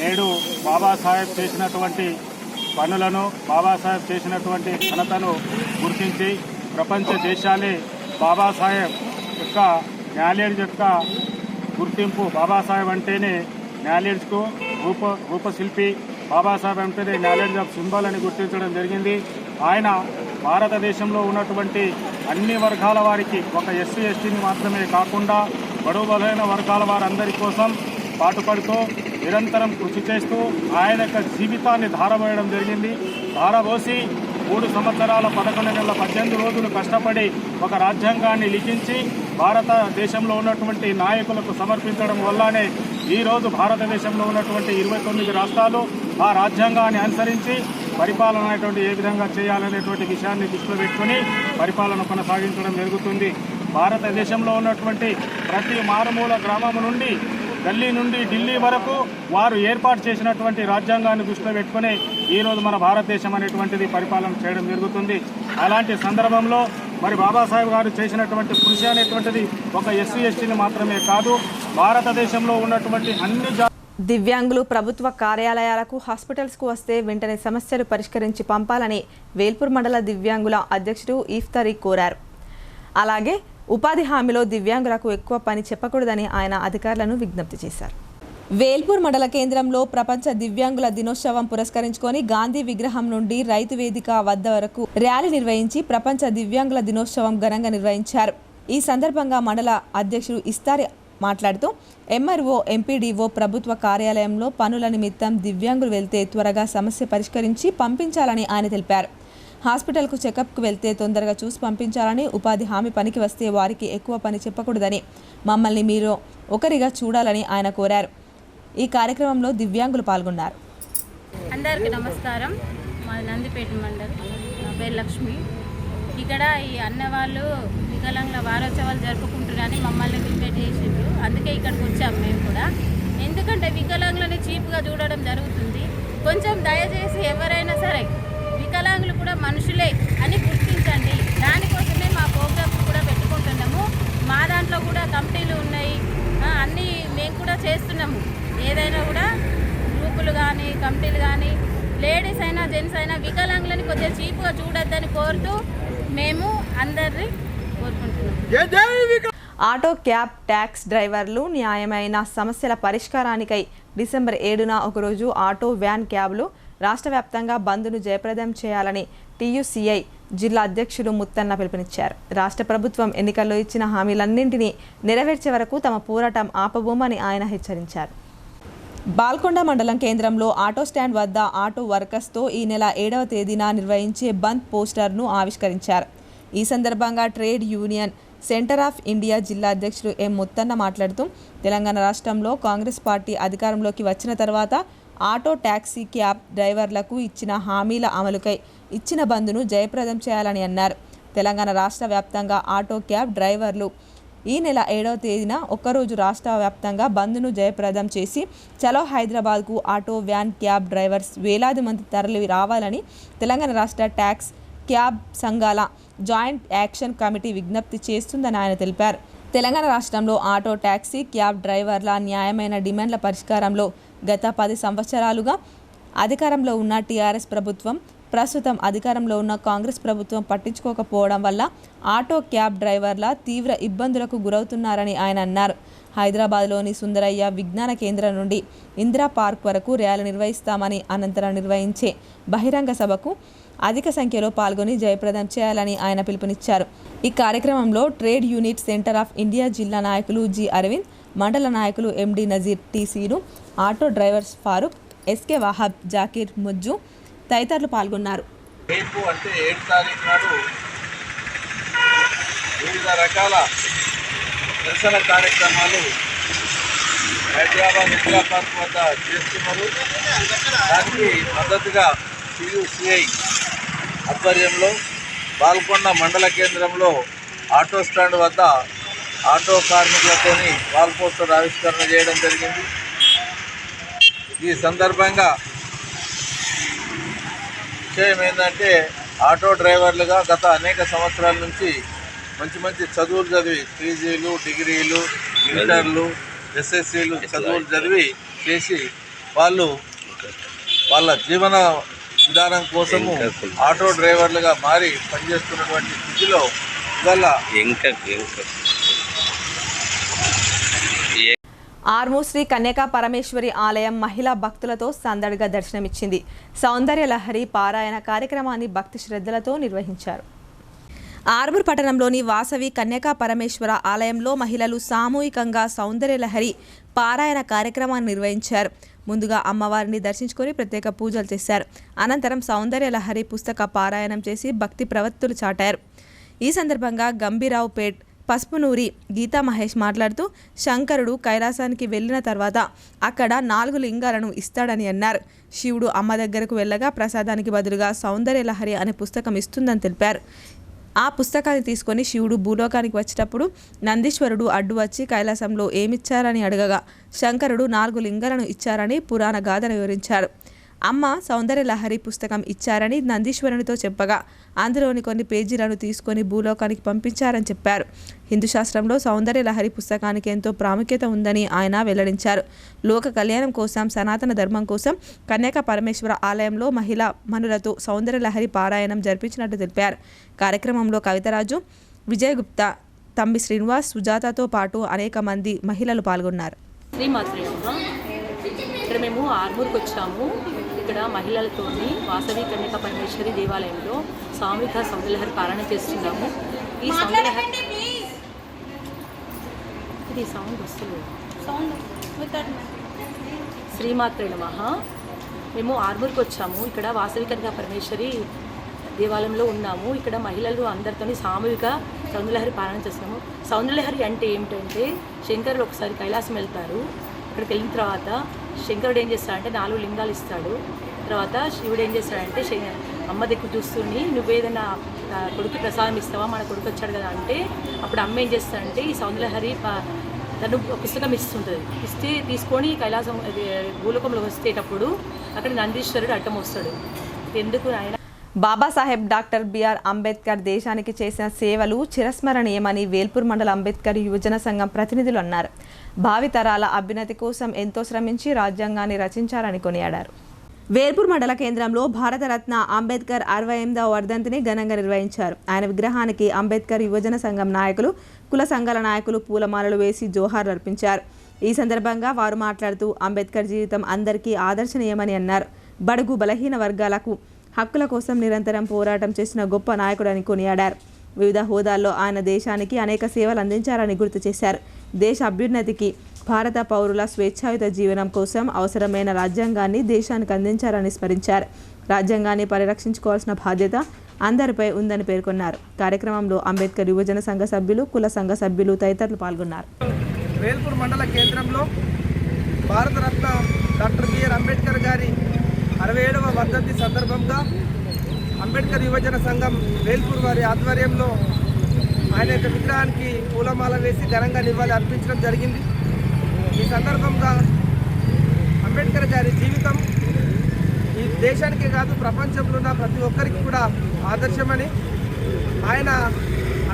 నేడు బాబాసాహెబ్ చేసినటువంటి పనులను, బాబాసాహెబ్ చేసినటువంటి ఘనతను గుర్తించి ప్రపంచ దేశాలే బాబాసాహెబ్ యొక్క నాలెడ్జ్ యొక్క గుర్తింపు, బాబాసాహెబ్ అంటేనే నాలెడ్జ్కు రూపశిల్పి, బాబాసాహెబ్ అంటేనే నాలెడ్జ్ ఆఫ్ సింబల్ అని గుర్తించడం జరిగింది. ఆయన భారతదేశంలో ఉన్నటువంటి అన్ని వర్గాల వారికి, ఒక ఎస్సీ ఎస్టీని మాత్రమే కాకుండా బడుగు బలైన వర్గాల వారందరి కోసం పాటుపడుతూ నిరంతరం కృషి చేస్తూ ఆయన యొక్క జీవితాన్ని ధారపోయడం జరిగింది. ధారపోసి 3 సంవత్సరాల 11 నెలల 18 రోజులు కష్టపడి ఒక రాజ్యాంగాన్ని లిఖించి భారతదేశంలో ఉన్నటువంటి నాయకులకు సమర్పించడం వల్లనే ఈరోజు భారతదేశంలో ఉన్నటువంటి 29 రాష్ట్రాలు ఆ రాజ్యాంగాన్ని అనుసరించి పరిపాలన అనేటువంటి ఏ విధంగా చేయాలనేటువంటి విషయాన్ని దృష్టిలో పెట్టుకుని పరిపాలన కొనసాగించడం జరుగుతుంది. భారతదేశంలో ఉన్నటువంటి ప్రతి మారుమూల గ్రామం నుండి, గల్లీ నుండి ఢిల్లీ వరకు వారు ఏర్పాటు చేసినటువంటి రాజ్యాంగాన్ని దృష్టిలో పెట్టుకుని ఈరోజు మన భారతదేశం అనేటువంటిది పరిపాలన చేయడం జరుగుతుంది. అలాంటి సందర్భంలో మరి బాబాసాహెబ్ గారు చేసినటువంటి కృషి అనేటువంటిది ఒక ఎస్సీ ఎస్టీని మాత్రమే కాదు, భారతదేశంలో ఉన్నటువంటి అన్ని దివ్యాంగులు ప్రభుత్వ కార్యాలయాలకు హాస్పిటల్స్కు వస్తే వెంటనే సమస్యలు పరిష్కరించి పంపాలని వేల్పూర్ మండల దివ్యాంగుల అధ్యక్షుడు ఈఫ్తారీ కోరారు. అలాగే ఉపాధి హామీలో దివ్యాంగులకు ఎక్కువ పని చెప్పకూడదని ఆయన అధికారులను విజ్ఞప్తి చేశారు. వేల్పూర్ మండల కేంద్రంలో ప్రపంచ దివ్యాంగుల దినోత్సవం పురస్కరించుకొని గాంధీ విగ్రహం నుండి రైతు వేదిక వద్ద వరకు ర్యాలీ నిర్వహించి ప్రపంచ దివ్యాంగుల దినోత్సవం ఘనంగా నిర్వహించారు. ఈ సందర్భంగా మండల అధ్యక్షుడు ఇస్తారి మాట్లాడుతూ ఎంఆర్ఓ ఎంపీడీఓ ప్రభుత్వ కార్యాలయంలో పనుల నిమిత్తం దివ్యాంగులు వెళ్తే త్వరగా సమస్య పరిష్కరించి పంపించాలని ఆయన తెలిపారు. హాస్పిటల్కు చెకప్కు వెళ్తే తొందరగా చూసి పంపించాలని, ఉపాధి హామీ పనికి వస్తే వారికి ఎక్కువ పని చెప్పకూడదని, మమ్మల్ని మీరు ఒకరిగా చూడాలని ఆయన కోరారు. ఈ కార్యక్రమంలో దివ్యాంగులు పాల్గొన్నారు. అందరికీ నమస్కారం. మా నందిపేట మండలం, నా పేరు లక్ష్మి. ఇక్కడ ఈ అన్న వాళ్ళు వికలాంగుల వారోత్సవాలు జరుపుకుంటున్నారని మమ్మల్ని ఇన్వైట్ చేసిండ్రు. అందుకే ఇక్కడికి వచ్చాము మేము కూడా. ఎందుకంటే వికలాంగులని చీప్గా చూడడం జరుగుతుంది. కొంచెం దయచేసి ఎవరైనా సరే వికలాంగులు కూడా మనుషులే అని గుర్తించండి. దానికోసమే మా ప్రోగ్రామ్స్ కూడా పెట్టుకుంటున్నాము. మా దాంట్లో కూడా కమిటీలు ఉన్నాయి, అన్నీ మేము కూడా చేస్తున్నాము. ఏదైనా కూడా గ్రూపులు కానీ కమిటీలు కానీ లేడీస్ అయినా జెంట్స్ అయినా వికలాంగులని కొద్దిగా చీప్గా చూడొద్దని కోరుతూ మేము అందరినీ కోరుకుంటున్నాం. ఆటో క్యాబ్ ట్యాక్స్ డ్రైవర్లు న్యాయమైన సమస్యల పరిష్కారానికై డిసెంబర్ 7న ఒకరోజు ఆటో వ్యాన్ క్యాబ్లు రాష్ట్ర వ్యాప్తంగా బంద్ను జయప్రదం చేయాలని టీయూసీఐ జిల్లా అధ్యక్షుడు ముత్తన్న పిలుపునిచ్చారు. రాష్ట్ర ప్రభుత్వం ఎన్నికల్లో ఇచ్చిన హామీలన్నింటినీ నెరవేర్చే వరకు తమ పోరాటం ఆపబోమని ఆయన హెచ్చరించారు. బాల్కొండ మండలం కేంద్రంలో ఆటో స్టాండ్ వద్ద ఆటో వర్కర్స్తో ఈ నెల 7వ తేదీన నిర్వహించే బంద్ పోస్టర్ను ఆవిష్కరించారు. ఈ సందర్భంగా trade union centre of India జిల్లా అధ్యక్షుడు ఎం ముత్తన్న మాట్లాడుతూ తెలంగాణ రాష్ట్రంలో కాంగ్రెస్ పార్టీ అధికారంలోకి వచ్చిన తర్వాత ఆటో ట్యాక్సీ క్యాబ్ డ్రైవర్లకు ఇచ్చిన హామీల అమలుకై ఇచ్చిన బంద్ను జయప్రదం చేయాలని అన్నారు. తెలంగాణ రాష్ట్ర వ్యాప్తంగా ఆటో క్యాబ్ డ్రైవర్లు ఈ నెల 7వ తేదీన ఒక్కరోజు రాష్ట్ర వ్యాప్తంగా బంద్ను జయప్రదం చేసి చలో హైదరాబాద్కు ఆటో వ్యాన్ క్యాబ్ డ్రైవర్స్ వేలాది మంది తరలి రావాలని తెలంగాణ రాష్ట్ర ట్యాక్స్ క్యాబ్ సంఘాల జాయింట్ యాక్షన్ కమిటీ విజ్ఞప్తి చేస్తుందని ఆయన తెలిపారు. తెలంగాణ రాష్ట్రంలో ఆటో ట్యాక్సీ క్యాబ్ డ్రైవర్ల న్యాయమైన డిమాండ్ల పరిష్కారంలో గత 10 సంవత్సరాలుగా అధికారంలో ఉన్న టీఆర్ఎస్ ప్రభుత్వం, ప్రస్తుతం అధికారంలో ఉన్న కాంగ్రెస్ ప్రభుత్వం పట్టించుకోకపోవడం వల్ల ఆటో క్యాబ్ డ్రైవర్ల తీవ్ర ఇబ్బందులకు గురవుతున్నారని ఆయన అన్నారు. హైదరాబాద్లోని సుందరయ్య విజ్ఞాన కేంద్రం నుండి ఇందిరా పార్క్ వరకు ర్యాలీ నిర్వహిస్తామని, అనంతరం నిర్వహించే బహిరంగ సభకు అధిక సంఖ్యలో పాల్గొని జయప్రదం చేయాలని ఆయన పిలుపునిచ్చారు. ఈ కార్యక్రమంలో trade union centre of India జిల్లా నాయకులు జి అరవింద్, మండల నాయకులు ఎండి నజీర్, టీసీలు, auto drivers Farooq, SK Wahab, Zakir, Mujju తదితరులు పాల్గొన్నారు. రేపు అంటే 7 తారీఖు నాడు వివిధ రకాల నిరసన కార్యక్రమాలు హైదరాబాద్ ఇందిరా పార్క్ వద్ద చేస్తున్నారు. దానికి మద్దతుగా టీయూసీఐ ఆధ్వర్యంలో బాల్కొండ మండల కేంద్రంలో ఆటో స్టాండ్ వద్ద ఆటో కార్మికులతో వాల్ పోస్టర్ ఆవిష్కరణ చేయడం జరిగింది. ఈ సందర్భంగా విషయం ఏంటంటే ఆటో డ్రైవర్లుగా గత అనేక సంవత్సరాల నుంచి మంచి చదువులు చదివి పీజీలు, డిగ్రీలు, ఇంటర్లు, ఎస్ఎస్సీలు చదువులు చదివి చేసి వాళ్ళు వాళ్ళ జీవన విధానం కోసము ఆటో డ్రైవర్లుగా మారి పనిచేస్తున్నటువంటి స్థితిలో ఇవాళ ఆర్మూర్ శ్రీ కన్యకా పరమేశ్వరి ఆలయం మహిళా భక్తులతో సందడిగా దర్శనమిచ్చింది. సౌందర్య లహరి పారాయణ కార్యక్రమాన్ని భక్తి శ్రద్ధలతో నిర్వహించారు. ఆర్మూర్ పట్టణంలోని వాసవి కన్యకా పరమేశ్వర ఆలయంలో మహిళలు సామూహికంగా సౌందర్య లహరి పారాయణ కార్యక్రమాన్ని నిర్వహించారు. ముందుగా అమ్మవారిని దర్శించుకొని ప్రత్యేక పూజలు చేశారు. అనంతరం సౌందర్య లహరి పుస్తక పారాయణం చేసి భక్తి ప్రవత్తులు చాటారు. ఈ సందర్భంగా గంభీరావుపేట్ పసుపునూరి గీతా మహేష్ మాట్లాడుతూ శంకరుడు కైలాసానికి వెళ్ళిన తర్వాత అక్కడ 4 లింగాలను ఇస్తాడని అన్నారు. శివుడు అమ్మ దగ్గరకు వెళ్ళగా ప్రసాదానికి బదులుగా సౌందర్య లహరి అనే పుస్తకం ఇస్తుందని తెలిపారు. ఆ పుస్తకాన్ని తీసుకొని శివుడు భూలోకానికి వచ్చేటప్పుడు నందీశ్వరుడు అడ్డు వచ్చి కైలాసంలో ఏమిచ్చారని అడగగా శంకరుడు 4 లింగాలను ఇచ్చారని పురాణ గాథను వివరించారు. అమ్మ సౌందర్య లహరి పుస్తకం ఇచ్చారని నందీశ్వరునితో చెప్పగా అందులోని కొన్ని పేజీలను తీసుకొని భూలోకానికి పంపించారని చెప్పారు. హిందూ శాస్త్రంలో సౌందర్య లహరి పుస్తకానికి ఎంతో ప్రాముఖ్యత ఉందని ఆయన వెల్లడించారు. లోక కళ్యాణం కోసం, సనాతన ధర్మం కోసం కన్యకా పరమేశ్వర ఆలయంలో మహిళా మనులతో సౌందర్య లహరి పారాయణం జరిపించినట్టు తెలిపారు. కార్యక్రమంలో కవితరాజు, విజయగుప్తా, తంబి శ్రీనివాస్, సుజాతతో పాటు అనేక మంది మహిళలు పాల్గొన్నారు. ఇక్కడ మేము ఆర్మూర్కి వచ్చాము. ఇక్కడ మహిళలతోని వాసవి కన్యకా పరమేశ్వరి దేవాలయంలో సామూహిక సౌందర్యలహరి పారాయణ చేస్తున్నాము. ఈ సౌందర్యలహరి ఇది సౌండ్ వస్తుంది. శ్రీమాత్రే నమః. మేము ఆర్మూర్కి వచ్చాము. ఇక్కడ వాసవి కన్యకా పరమేశ్వరి దేవాలయంలో ఉన్నాము. ఇక్కడ మహిళలు అందరితోని సామూహిక సౌందర్యలహరి పారాయణ చేస్తున్నాము. సౌందర్యలహరి అంటే ఏమిటంటే శంకరుడు ఒకసారి కైలాసం వెళ్తారు. అక్కడికి వెళ్ళిన తర్వాత శంకరుడు ఏం చేస్తాడంటే 4 లింగాలు ఇస్తాడు. తర్వాత శివుడు ఏం చేస్తాడంటే అమ్మ దిక్కు చూస్తుని నువ్వేదైనా కొడుకు ప్రసాదం ఇస్తావా, మన కొడుకు వచ్చాడు కదా అంటే అప్పుడు అమ్మ ఏం చేస్తాడంటే ఈ సౌందర్యలహరి తను పుస్తకం ఇస్తుంటుంది. ఇస్తే తీసుకొని కైలాసం భూలోకంలో వస్తేటప్పుడు అక్కడ నందీశ్వరుడు అడ్డం వస్తాడు. ఎందుకు ఆయన బాబాసాహెబ్ డాక్టర్ బిఆర్ అంబేద్కర్ దేశానికి చేసిన సేవలు చిరస్మరణీయమని వేల్పూర్ మండల అంబేద్కర్ యువజన సంఘం ప్రతినిధులు అన్నారు. భావితరాల అభ్యున్నతి కోసం ఎంతో శ్రమించి రాజ్యాంగాన్ని రచించారని కొనియాడారు. వేల్పూర్ మండల కేంద్రంలో భారతరత్న అంబేద్కర్ 68వ వర్ధంతిని ఘనంగా నిర్వహించారు. ఆయన విగ్రహానికి అంబేద్కర్ యువజన సంఘం నాయకులు, కుల సంఘాల నాయకులు పూలమాలలు వేసి జోహార్లు అర్పించారు. ఈ సందర్భంగా వారు మాట్లాడుతూ అంబేద్కర్ జీవితం అందరికీ ఆదర్శనీయమని అన్నారు. బడుగు బలహీన వర్గాలకు హక్కుల కోసం నిరంతరం పోరాటం చేసిన గొప్ప నాయకుడని కొనియాడారు. వివిధ హోదాల్లో ఆయన దేశానికి అనేక సేవలు అందించారని గుర్తు చేశారు. దేశ అభ్యున్నతికి, భారత పౌరుల స్వేచ్ఛాయుత జీవనం కోసం అవసరమైన రాజ్యాంగాన్ని దేశానికి అందించారని స్మరించారు. రాజ్యాంగాన్ని పరిరక్షించుకోవాల్సిన బాధ్యత అందరిపై ఉందని పేర్కొన్నారు. కార్యక్రమంలో అంబేద్కర్ యువజన సంఘ సభ్యులు, కుల సంఘ సభ్యులు తదితరులు పాల్గొన్నారు. వేల్పూర్ మండల కేంద్రంలో భారతరత్న డాక్టర్ బిఆర్ అంబేద్కర్ గారి 67వ వర్ధంతి సందర్భంగా అంబేద్కర్ యువజన సంఘం వేల్పూర్ వారి ఆధ్వర్యంలో ఆయన యొక్క విగ్రహానికి పూలమాల వేసి ఘనంగా నివాళి అర్పించడం జరిగింది. ఈ సందర్భంగా అంబేద్కర్ గారి జీవితం ఈ దేశానికే కాదు ప్రపంచంలో ఉన్న ప్రతి ఒక్కరికి కూడా ఆదర్శమని, ఆయన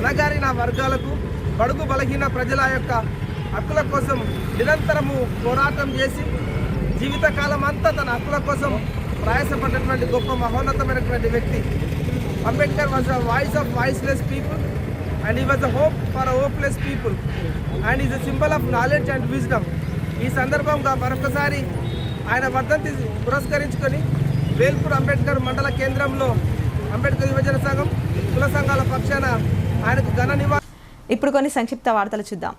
అణగారిన వర్గాలకు, బడుగు బలహీన ప్రజల యొక్క హక్కుల కోసం నిరంతరము పోరాటం చేసి జీవితకాలం అంతా తన హక్కుల కోసం ప్రయాసపడినటువంటి గొప్ప మహోన్నతమైనటువంటి వ్యక్తి. Ambedkar was the voice of voiceless people and he was the hope for hopeless people and is the symbol of knowledge and wisdom. ఈ సందర్భంగా మరొకసారి ఆయన వర్ధంతి పురస్కరించుకొని వేల్పూర్ అంబేద్కర్ మండల కేంద్రంలో అంబేద్కర్ యువజన సంఘం, కుల సంఘాల పక్షాన ఆయనకు ఘన నివాళి. ఇప్పుడు కొన్ని సంక్షిప్త వార్తలు చూద్దాం.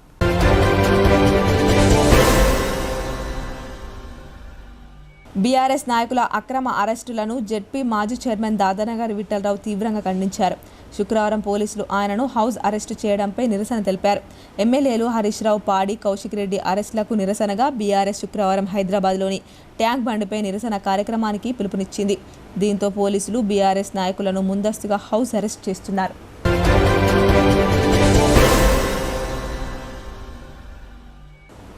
బీఆర్ఎస్ నాయకుల అక్రమ అరెస్టులను జెడ్పీ మాజీ చైర్మన్ దాదానగర్ విఠలరావు తీవ్రంగా ఖండించారు. శుక్రవారం పోలీసులు ఆయనను హౌస్ అరెస్టు చేయడంపై నిరసన తెలిపారు. ఎమ్మెల్యేలు హరీష్ రావు, పాడి, కౌశిక్ రెడ్డి అరెస్టులకు నిరసనగా బీఆర్ఎస్ శుక్రవారం హైదరాబాద్లోని ట్యాంక్ బండ్పై నిరసన కార్యక్రమానికి పిలుపునిచ్చింది. దీంతో పోలీసులు బీఆర్ఎస్ నాయకులను ముందస్తుగా హౌస్ అరెస్ట్ చేస్తున్నారు.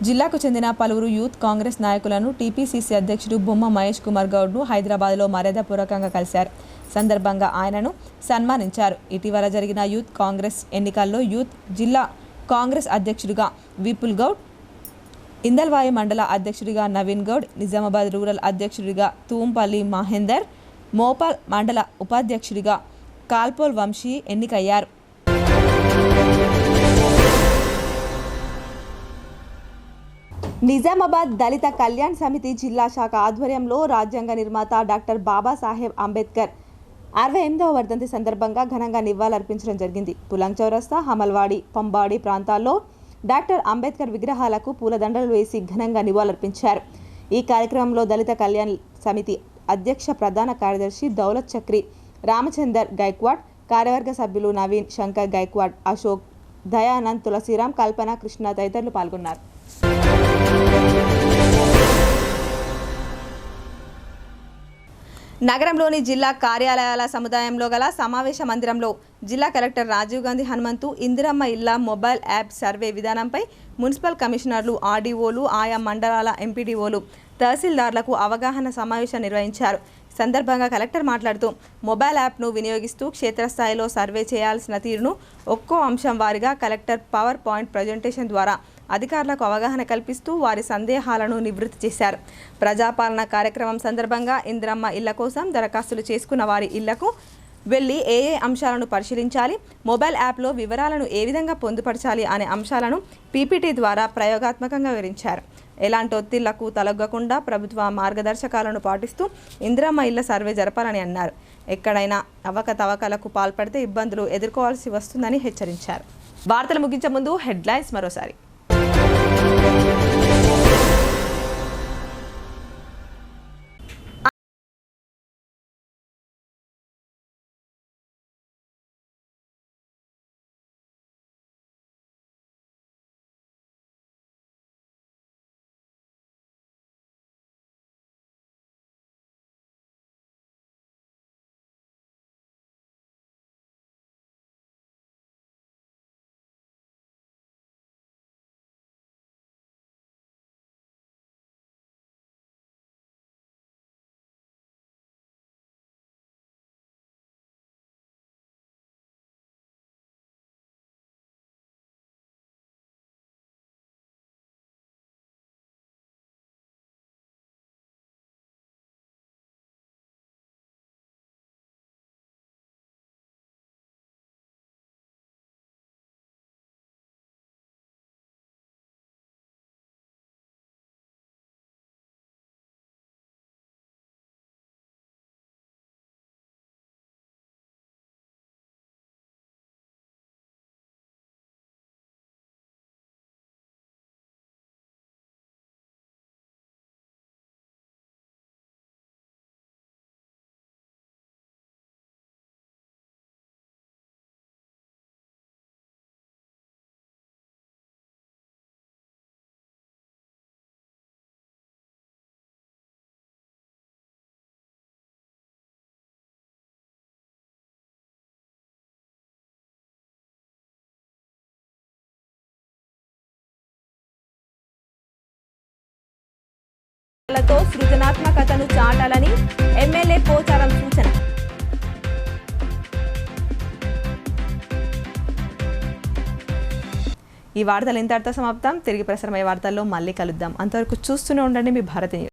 జిల్లాకు చెందిన పలువురు యూత్ కాంగ్రెస్ నాయకులను టీపీసీసీ అధ్యక్షుడు బొమ్మ మహేష్ కుమార్ గౌడ్ను హైదరాబాద్లో మర్యాదపూర్వకంగా కలిశారు. సందర్భంగా ఆయనను సన్మానించారు. ఇటీవల జరిగిన యూత్ కాంగ్రెస్ ఎన్నికల్లో యూత్ జిల్లా కాంగ్రెస్ అధ్యక్షుడిగా విపుల్ గౌడ్, ఇందల్వాయి మండల అధ్యక్షుడిగా నవీన్ గౌడ్, నిజామాబాద్ రూరల్ అధ్యక్షుడిగా తూంపల్లి మహేందర్, మోపాల్ మండల ఉపాధ్యక్షుడిగా కాల్పోల్ వంశీ ఎన్నికయ్యారు. నిజామాబాద్ దళిత కళ్యాణ్ సమితి జిల్లా శాఖ ఆధ్వర్యంలో రాజ్యాంగ నిర్మాత డాక్టర్ బాబాసాహెబ్ అంబేద్కర్ 68వ వర్ధంతి సందర్భంగా ఘనంగా నివాళులర్పించడం జరిగింది. పులంగ్ చౌరస్తా, హమల్వాడి, పంబాడి ప్రాంతాల్లో డాక్టర్ అంబేద్కర్ విగ్రహాలకు పూలదండలు వేసి ఘనంగా నివాళులర్పించారు. ఈ కార్యక్రమంలో దళిత కళ్యాణ్ సమితి అధ్యక్ష ప్రధాన కార్యదర్శి దౌలత్ చక్రి, రామచందర్ గైక్వాడ్, కార్యవర్గ సభ్యులు నవీన్, శంకర్ గైక్వాడ్, అశోక్, దయానంద్, తులసిరామ్, కల్పన, కృష్ణ తదితరులు పాల్గొన్నారు. నగరంలోని జిల్లా కార్యాలయాల సముదాయంలో గల సమావేశ మందిరంలో జిల్లా కలెక్టర్ రాజీవ్ గాంధీ హనుమంతు ఇందిరమ్మ ఇళ్ల మొబైల్ యాప్ సర్వే విధానంపై మున్సిపల్ కమిషనర్లు, ఆర్డీఓలు, ఆయా మండలాల ఎంపీడీఓలు తహసీల్దార్లకు అవగాహన సమావేశం నిర్వహించారు. సందర్భంగా కలెక్టర్ మాట్లాడుతూ మొబైల్ యాప్ను వినియోగిస్తూ క్షేత్రస్థాయిలో సర్వే చేయాల్సిన తీరును ఒక్కో అంశం వారీగా కలెక్టర్ పవర్ పాయింట్ ప్రజెంటేషన్ ద్వారా అధికారులకు అవగాహన కల్పిస్తూ వారి సందేహాలను నివృత్తి చేశారు. ప్రజాపాలన కార్యక్రమం సందర్భంగా ఇందిరమ్మ ఇళ్ల కోసం దరఖాస్తులు చేసుకున్న వారి ఇళ్లకు వెళ్లి ఏ అంశాలను పరిశీలించాలి, మొబైల్ యాప్లో వివరాలను ఏ విధంగా పొందుపరచాలి అనే అంశాలను పీపీటీ ద్వారా ప్రయోగాత్మకంగా వివరించారు. ఎలాంటి ఒత్తిళ్లకు తలొగ్గకుండా ప్రభుత్వ మార్గదర్శకాలను పాటిస్తూ ఇందిరమ్మ ఇళ్ల సర్వే జరపాలని అన్నారు. ఎక్కడైనా అవకతవకలకు పాల్పడితే ఇబ్బందులు ఎదుర్కోవాల్సి వస్తుందని హెచ్చరించారు. వార్తలు ముగించే ముందు హెడ్లైన్స్ మరోసారి. తో సృజనాత్మకతను చాటాలని ఎమ్మెల్యే పోచారం సూచన. ఈ వార్తలు ఇంతటితో సమాప్తం. తిరిగి ప్రసారమయ్యే వార్తల్లో మళ్ళీ కలుద్దాం. అంతవరకు చూస్తూనే ఉండండి మీ భారతి న్యూస్.